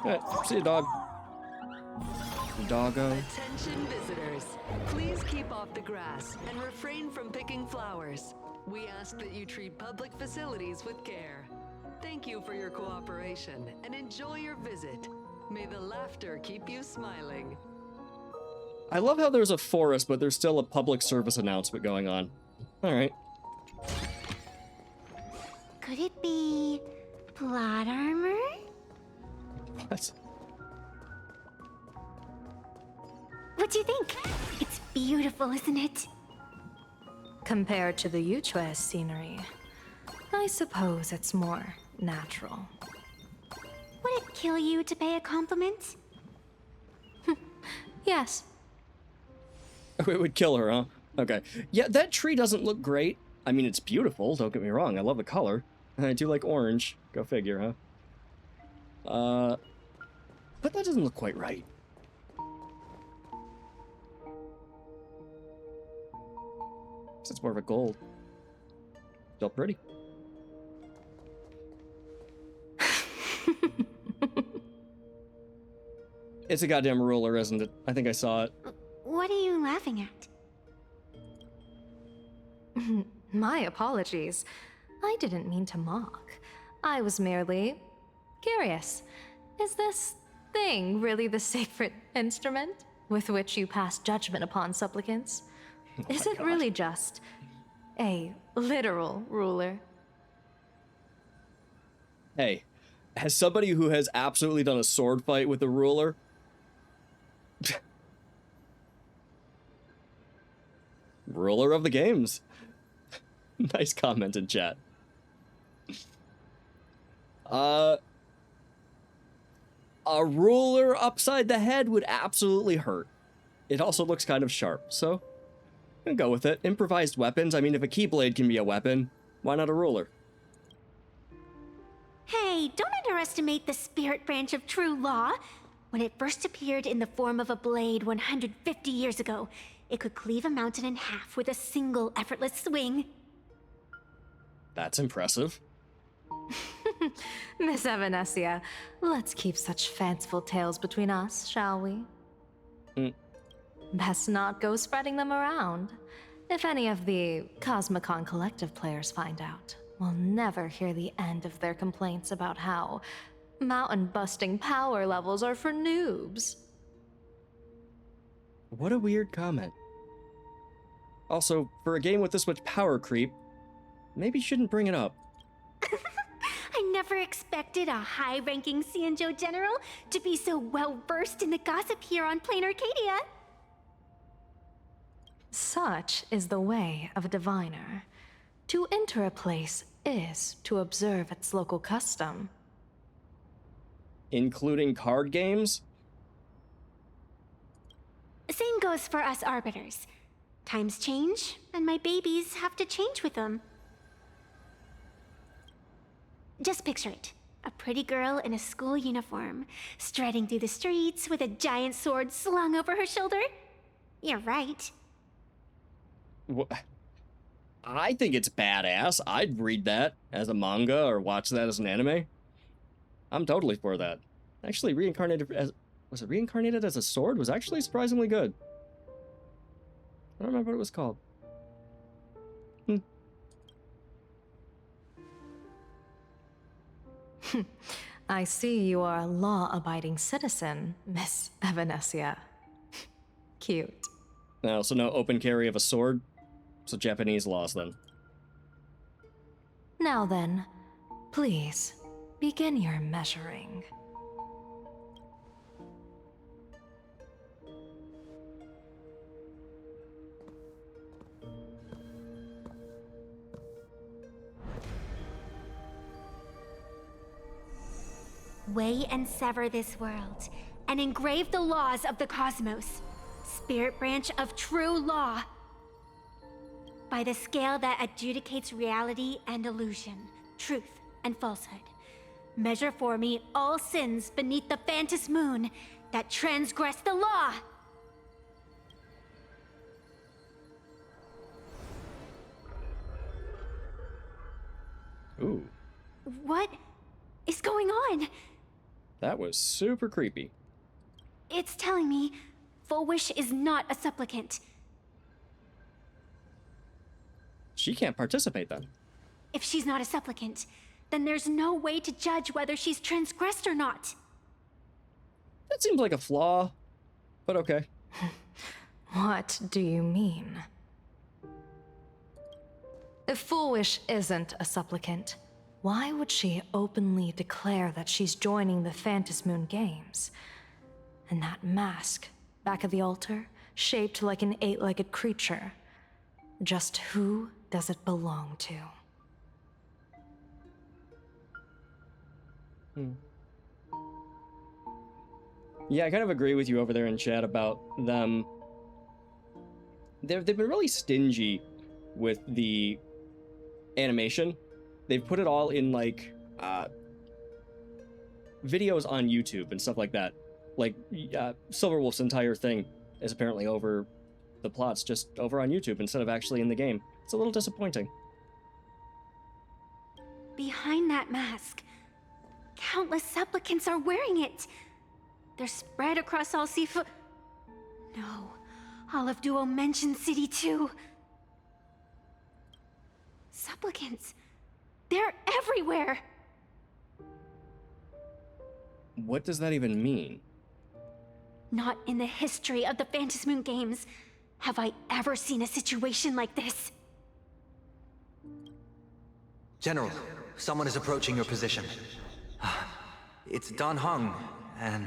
Alright, see you, dog. Doggo. Attention visitors, please keep off the grass and refrain from picking flowers. We ask that you treat public facilities with care. Thank you for your cooperation and enjoy your visit. May the laughter keep you smiling. I love how there's a forest, but there's still a public service announcement going on. Alright. Could it be plot armor? What? What do you think? It's beautiful, isn't it? Compared to the Yuchue scenery, I suppose it's more natural. Would it kill you to pay a compliment? Yes. It would kill her, huh? Okay. Yeah, that tree doesn't look great. I mean, it's beautiful, don't get me wrong. I love the color. I do like orange. Go figure, huh? But that doesn't look quite right. It's more of a gold. Still pretty. It's a goddamn ruler, isn't it? I think I saw it. What are you laughing at? My apologies. I didn't mean to mock. I was merely curious. Is this thing really the sacred instrument with which you pass judgment upon supplicants? Is it really just a literal ruler? Hey, as somebody who has absolutely done a sword fight with a ruler, ruler of the games. Nice comment in chat. A ruler upside the head would absolutely hurt. It also looks kind of sharp, so I'm gonna go with it. Improvised weapons. I mean, if a keyblade can be a weapon, why not a ruler? Hey, don't underestimate the spirit branch of true law. When it first appeared in the form of a blade 150 years ago, it could cleave a mountain in half with a single effortless swing. That's impressive. Miss Evanescia, let's keep such fanciful tales between us, shall we? Best not go spreading them around. If any of the Cosmicon Collective players find out, will never hear the end of their complaints about how mountain-busting power levels are for noobs. What a weird comment. Also, for a game with this much power creep, maybe you shouldn't bring it up. I never expected a high-ranking Xianzhou general to be so well-versed in the gossip here on Plain Arcadia. Such is the way of a diviner. To enter a place is to observe its local custom. Including card games? Same goes for us arbiters. Times change, and my babies have to change with them. Just picture it. A pretty girl in a school uniform, striding through the streets with a giant sword slung over her shoulder. You're right. I think it's badass. I'd read that as a manga or watch that as an anime. I'm totally for that. Actually, reincarnated as... Was it reincarnated as a sword? Was actually surprisingly good. I don't remember what it was called. I see you are a law-abiding citizen, Miss Evanesia. Cute. Now, so no open carry of a sword? So Japanese laws, then. Now then, please, begin your measuring. Weigh and sever this world, and engrave the laws of the cosmos, spirit branch of true law. By the scale that adjudicates reality and illusion, truth and falsehood, measure for me all sins beneath the Phantom moon that transgress the law. Ooh. What is going on? That was super creepy. It's telling me Full Wish is not a supplicant. She can't participate then. If she's not a supplicant, then there's no way to judge whether she's transgressed or not. That seems like a flaw, but okay. What do you mean? If Full Wish isn't a supplicant, why would she openly declare that she's joining the Phantom Moon Games? And that mask, back of the altar, shaped like an 8-legged creature. Just who does it belong to? Yeah, I kind of agree with you over there in chat about them. They've been really stingy with the animation. They've put it all in, like, videos on YouTube and stuff like that. Like, Silverwolf's entire thing is apparently over the plots, just over on YouTube instead of actually in the game. It's a little disappointing. Behind that mask, countless supplicants are wearing it. They're spread across all Seafoot. No, all of Duo mentioned City too. Supplicants. They're everywhere! What does that even mean? Not in the history of the Phantom Moon Games have I ever seen a situation like this. General, someone is approaching your position. It's Don Hung, and...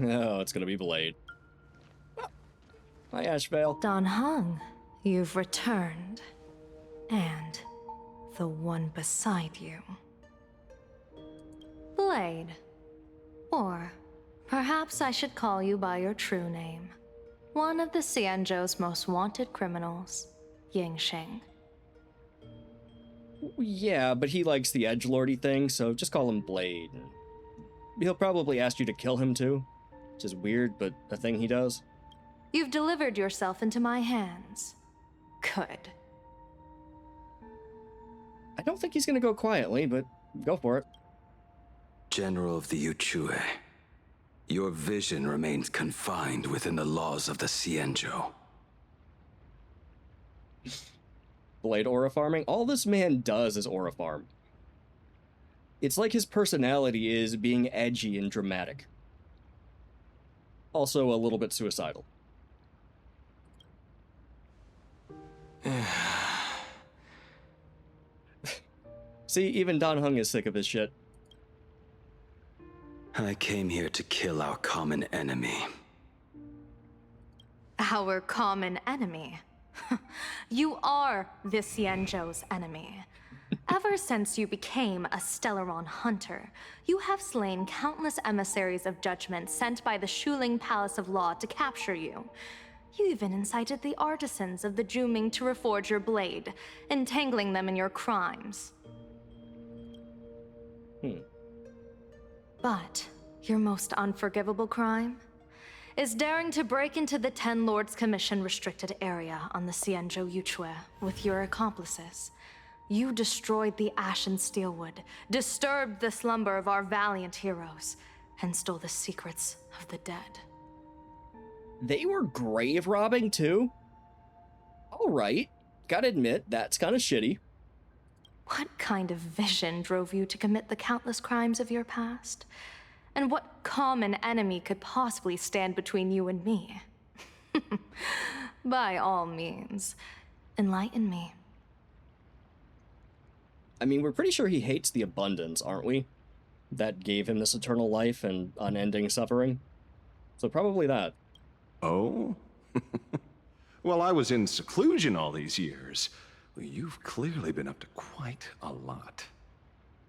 Oh, it's gonna be Blade. Hi, Ashvale. Don Hung, you've returned. And the one beside you. Blade. Or perhaps I should call you by your true name. One of the Xianzhou's most wanted criminals, Yingxing. Yeah, but he likes the edgelordy thing, so just call him Blade. He'll probably ask you to kill him too, which is weird, but a thing he does. You've delivered yourself into my hands. Good. I don't think he's gonna go quietly, but go for it. General of the Yuchue, your vision remains confined within the laws of the Xianzhou. Blade aura farming. All this man does is aura farm. It's like his personality is being edgy and dramatic. Also a little bit suicidal. See, even Dan Heng is sick of his shit. I came here to kill our common enemy. Our common enemy? You are the Xianzhou's enemy. Ever since you became a Stellaron hunter, you have slain countless emissaries of judgment sent by the Shuling Palace of Law to capture you. You even incited the artisans of the Juming to reforge your blade, entangling them in your crimes. But your most unforgivable crime is daring to break into the Ten Lords Commission restricted area on the Xianzhou Yuchue with your accomplices. You destroyed the Ashen Steelwood, disturbed the slumber of our valiant heroes, and stole the secrets of the dead. They were grave robbing too? Alright, gotta admit, that's kinda shitty. What kind of vision drove you to commit the countless crimes of your past? And what common enemy could possibly stand between you and me? By all means, enlighten me. I mean, we're pretty sure he hates the abundance, aren't we? That gave him this eternal life and unending suffering. So probably that. Oh? Well, I was in seclusion all these years. Well, you've clearly been up to quite a lot.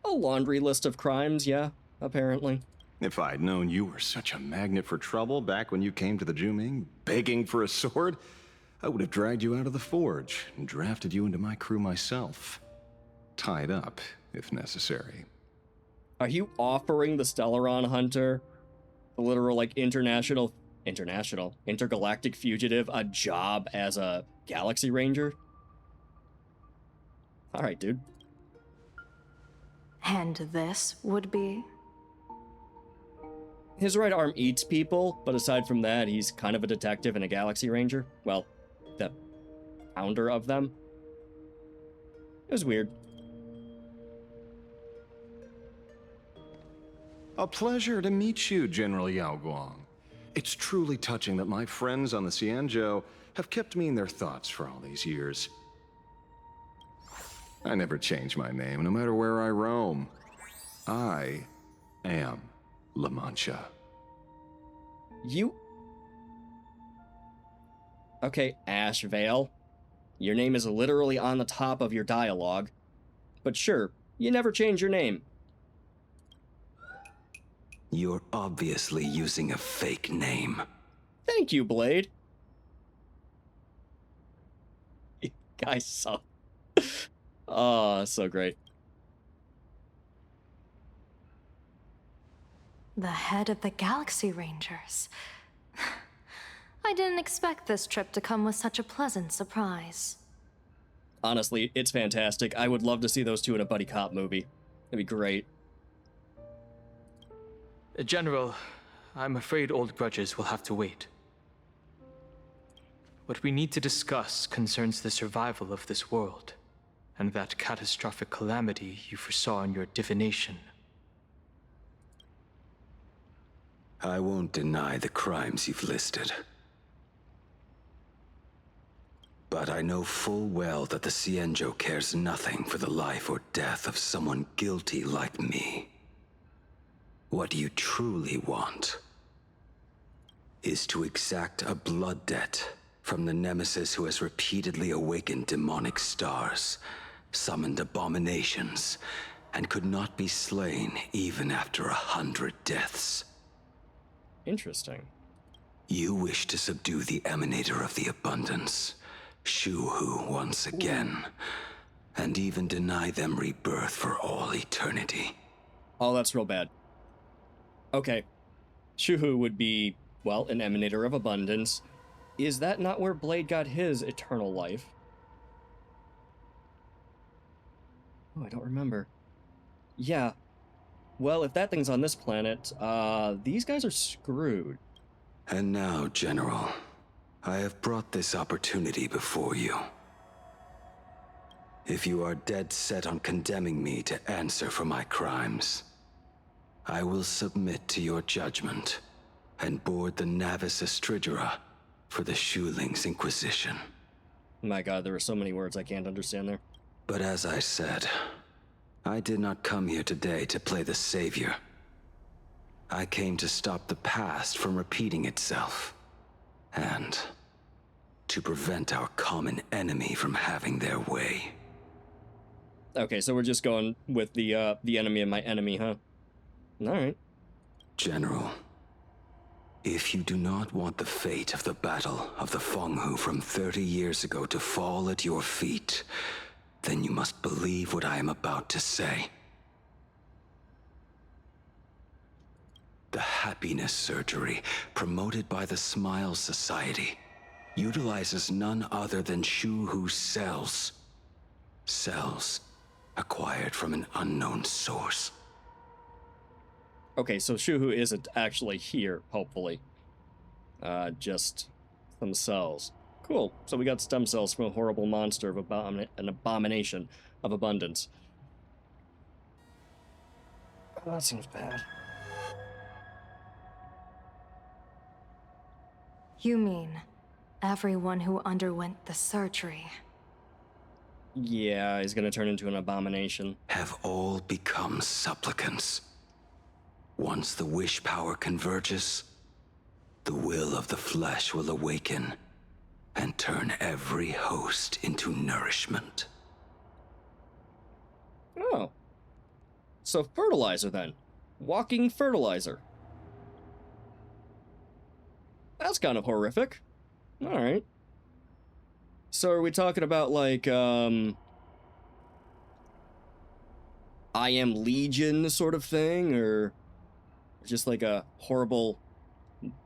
A laundry list of crimes, yeah, apparently. If I'd known you were such a magnet for trouble back when you came to the Juming, begging for a sword, I would have dragged you out of the forge and drafted you into my crew myself. Tied up, if necessary. Are you offering the Stellaron Hunter, the literal, like, intergalactic fugitive, a job as a Galaxy Ranger? Alright, dude. And this would be? His right arm eats people, but aside from that, he's kind of a detective and a Galaxy Ranger. Well, the founder of them. It was weird. A pleasure to meet you, General Yao Guang. It's truly touching that my friends on the Xianzhou have kept me in their thoughts for all these years. I never change my name, no matter where I roam. I am La Mancha. Okay, Ash Vale. Your name is literally on the top of your dialogue. But sure, you never change your name. You're obviously using a fake name. Thank you, Blade. You guys suck. Oh, so great. The head of the Galaxy Rangers. I didn't expect this trip to come with such a pleasant surprise. Honestly, it's fantastic. I would love to see those two in a buddy cop movie. It'd be great. General, I'm afraid old grudges will have to wait. What we need to discuss concerns the survival of this world, and that catastrophic calamity you foresaw in your divination. I won't deny the crimes you've listed. But I know full well that the Xianzhou cares nothing for the life or death of someone guilty like me. What you truly want is to exact a blood debt from the nemesis who has repeatedly awakened demonic stars, summoned abominations, and could not be slain even after 100 deaths. Interesting. You wish to subdue the emanator of the abundance, Shu-Hu once again, and even deny them rebirth for all eternity. Oh, that's real bad. Okay. Shu-Hu would be, well, an emanator of abundance. Is that not where Blade got his eternal life? Oh, I don't remember. Yeah. Well, if that thing's on this planet, these guys are screwed. And now, General, I have brought this opportunity before you. If you are dead set on condemning me to answer for my crimes, I will submit to your judgment and board the Navis Astridura for the Shuling's Inquisition. My god, there are so many words I can't understand there. But as I said, I did not come here today to play the savior. I came to stop the past from repeating itself, and to prevent our common enemy from having their way. Okay, so we're just going with the enemy of my enemy, huh? Alright. General, if you do not want the fate of the Battle of the Fenghu from 30 years ago to fall at your feet, then you must believe what I am about to say. The happiness surgery promoted by the Smile Society utilizes none other than Shu-Hu cells. Cells acquired from an unknown source. Okay, so Shu-Hu isn't actually here, hopefully. Just some cells. Cool. So we got stem cells from a horrible monster of an abomination of abundance. Oh, that seems bad. You mean everyone who underwent the surgery? Yeah, he's gonna turn into an abomination. Have all become supplicants. Once the wish power converges, the will of the flesh will awaken and turn every host into nourishment. Oh. So fertilizer then. Walking fertilizer. That's kind of horrific. Alright. So are we talking about like, I Am Legion sort of thing, or just like a horrible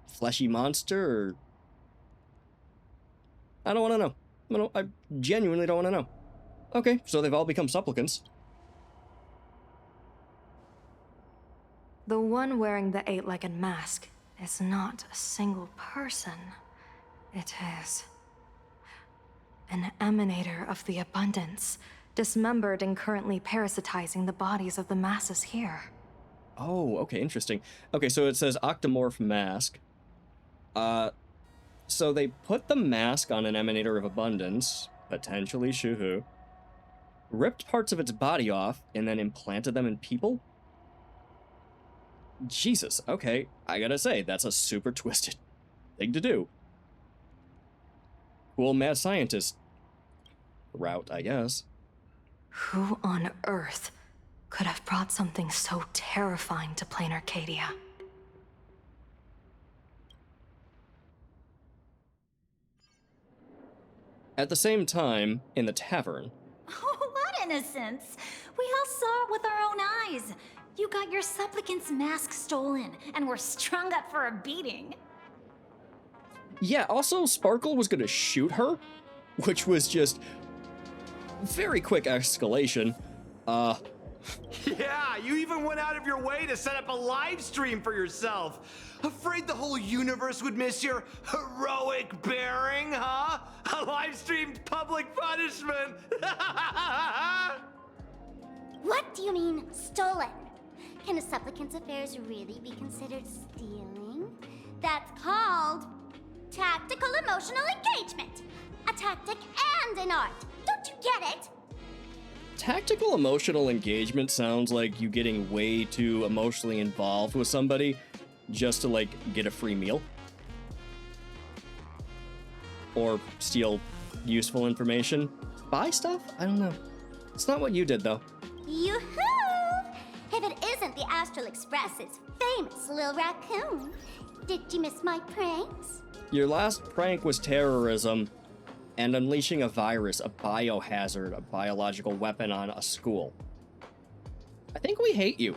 fleshy monster, or... I don't want to know. I genuinely don't want to know. Okay, so they've all become supplicants. The one wearing the eight-legged mask is not a single person. It is an emanator of the abundance, dismembered and currently parasitizing the bodies of the masses here. Oh, okay, interesting. Okay, so it says Octomorph Mask. So they put the mask on an emanator of abundance, potentially Shu-Hu, ripped parts of its body off, and then implanted them in people? Jesus, okay, I gotta say, that's a super twisted thing to do. Cool mad scientist route, I guess. Who on earth could have brought something so terrifying to plain Arcadia? At the same time, in the tavern... Oh, what innocence! We all saw it with our own eyes. You got your supplicant's mask stolen, and were strung up for a beating. Yeah, also, Sparkle was gonna shoot her, which was just... very quick escalation. Yeah, you even went out of your way to set up a live stream for yourself. Afraid the whole universe would miss your heroic bearing, huh? A live-streamed public punishment! What do you mean, stolen? Can a supplicant's affairs really be considered stealing? That's called tactical emotional engagement. A tactic and an art. Don't you get it? Tactical emotional engagement sounds like you getting way too emotionally involved with somebody just to, like, get a free meal. Or steal useful information. Buy stuff? I don't know. It's not what you did, though. Yoo-hoo! If it isn't the Astral Express's famous Lil Raccoon. Did you miss my pranks? Your last prank was terrorism and unleashing a virus, a biohazard, a biological weapon on a school. I think we hate you.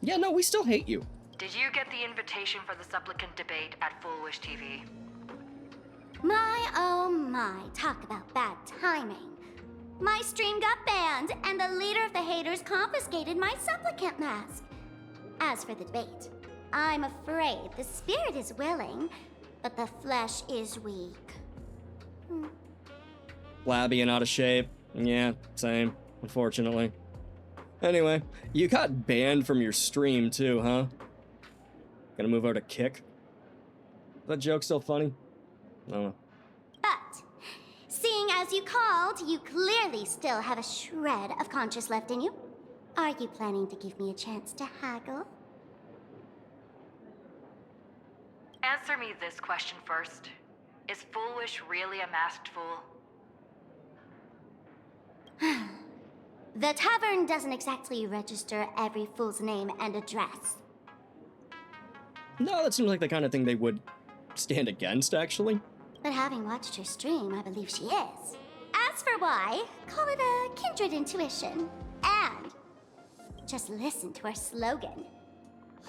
Yeah, no, we still hate you. Did you get the invitation for the supplicant debate at Full Wish TV? My, oh my, talk about bad timing. My stream got banned, and the leader of the haters confiscated my supplicant mask. As for the debate, I'm afraid the spirit is willing, but the flesh is weak. Flabby and out of shape. Yeah, same, unfortunately. Anyway, you got banned from your stream too, huh? Gonna move over to Kick? Is that joke still funny? I don't know. But, seeing as you called, you clearly still have a shred of conscience left in you. Are you planning to give me a chance to haggle? Answer me this question first. Is Foolish really a masked fool? The tavern doesn't exactly register every fool's name and address. No, that seems like the kind of thing they would stand against, actually. But having watched her stream, I believe she is. As for why, call it a kindred intuition. And just listen to our slogan.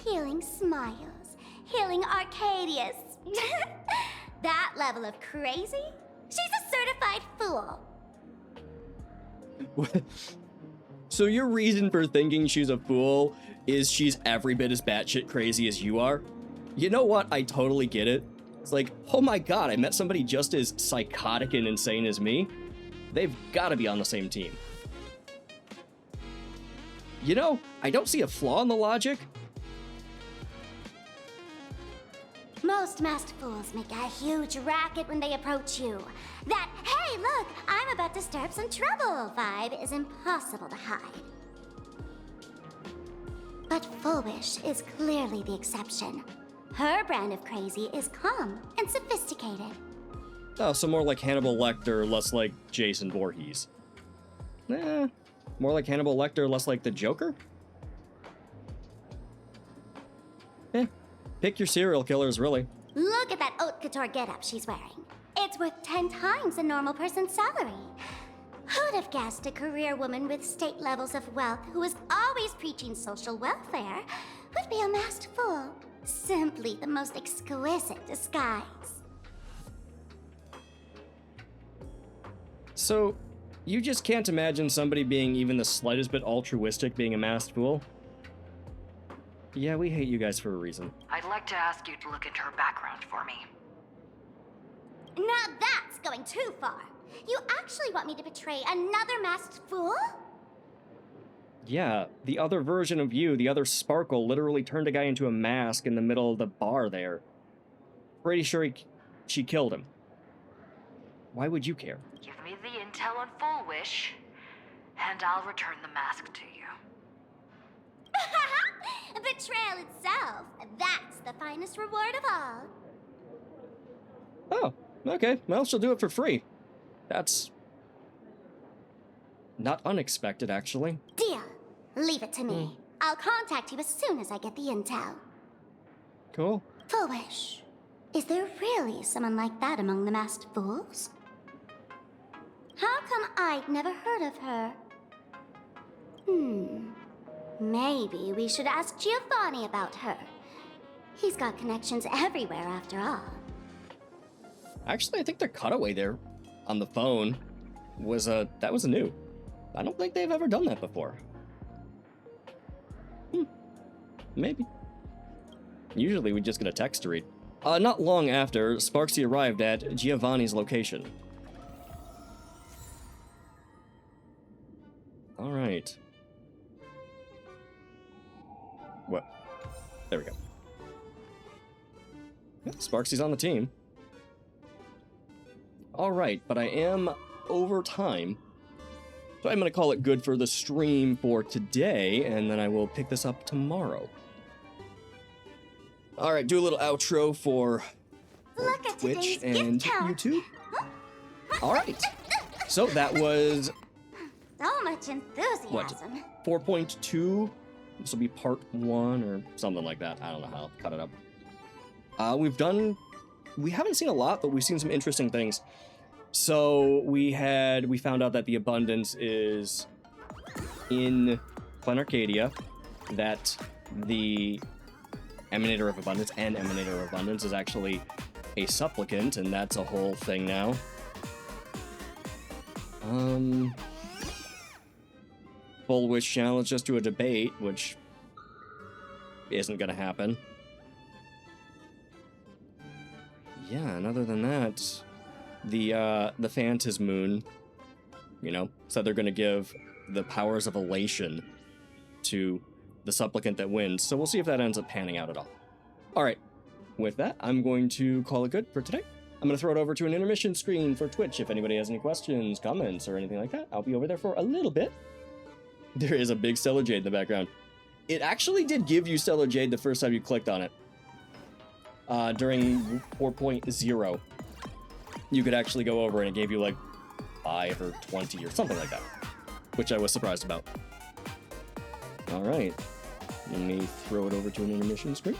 Healing smiles, healing Arcadius. That level of crazy? She's a certified fool. So your reason for thinking she's a fool is she's every bit as batshit crazy as you are? You know what? I totally get it. It's like, oh my god, I met somebody just as psychotic and insane as me. They've got to be on the same team. You know, I don't see a flaw in the logic. Most masked fools make a huge racket when they approach you. That, hey, look, I'm about to stir up some trouble vibe is impossible to hide. But Foolish is clearly the exception. Her brand of crazy is calm and sophisticated. Oh, so more like Hannibal Lecter, less like Jason Voorhees. More like Hannibal Lecter, less like the Joker? Pick your serial killers, really. Look at that haute couture getup she's wearing. It's worth 10 times a normal person's salary. Who'd have guessed a career woman with state levels of wealth who was always preaching social welfare would be a masked fool? Simply the most exquisite disguise. So, you just can't imagine somebody being even the slightest bit altruistic being a masked fool? Yeah, we hate you guys for a reason. I'd like to ask you to look into her background for me. Now that's going too far. You actually want me to betray another masked fool? Yeah, the other version of you, the other Sparkle, literally turned a guy into a mask in the middle of the bar there. Pretty sure she killed him. Why would you care? Give me the intel on Foolish, and I'll return the mask to you. Betrayal itself, that's the finest reward of all. Oh, okay. Well, she'll do it for free. That's not unexpected, actually. Deal. Leave it to me. I'll contact you as soon as I get the intel. Cool. Foolish. Is there really someone like that among the masked fools? How come I'd never heard of her? Maybe we should ask Giovanni about her. He's got connections everywhere after all. Actually, I think their cutaway there on the phone was that was new. I don't think they've ever done that before. Maybe. Usually we just get a text to read. Not long after, Sparksy arrived at Giovanni's location. All right. What? There we go. Yep, Sparksy's on the team. All right, but I am over time. So I'm going to call it good for the stream for today, and then I will pick this up tomorrow. All right, do a little outro for Twitch and YouTube. All right. So that was, So much enthusiasm. what, 4.2? This will be part 1 or something like that. I don't know how to cut it up. We haven't seen a lot, but we've seen some interesting things. So we found out that the Abundance is in Clan Arcadia, that the Emanator of Abundance and Emanator of Abundance is actually a supplicant, and that's a whole thing now. Full Wish challenge us to a debate, which isn't gonna happen. Yeah, and other than that, the Phantasmoon you know? Said they're going to give the powers of elation to the supplicant that wins, so we'll see if that ends up panning out at all. All right, with that, I'm going to call it good for today. I'm going to throw it over to an intermission screen for Twitch. If anybody has any questions, comments, or anything like that, I'll be over there for a little bit. There is a big Stellar Jade in the background. It actually did give you Stellar Jade the first time you clicked on it. During 4.0, you could actually go over and it gave you like 5 or 20 or something like that, which I was surprised about. All right, let me throw it over to an intermission screen.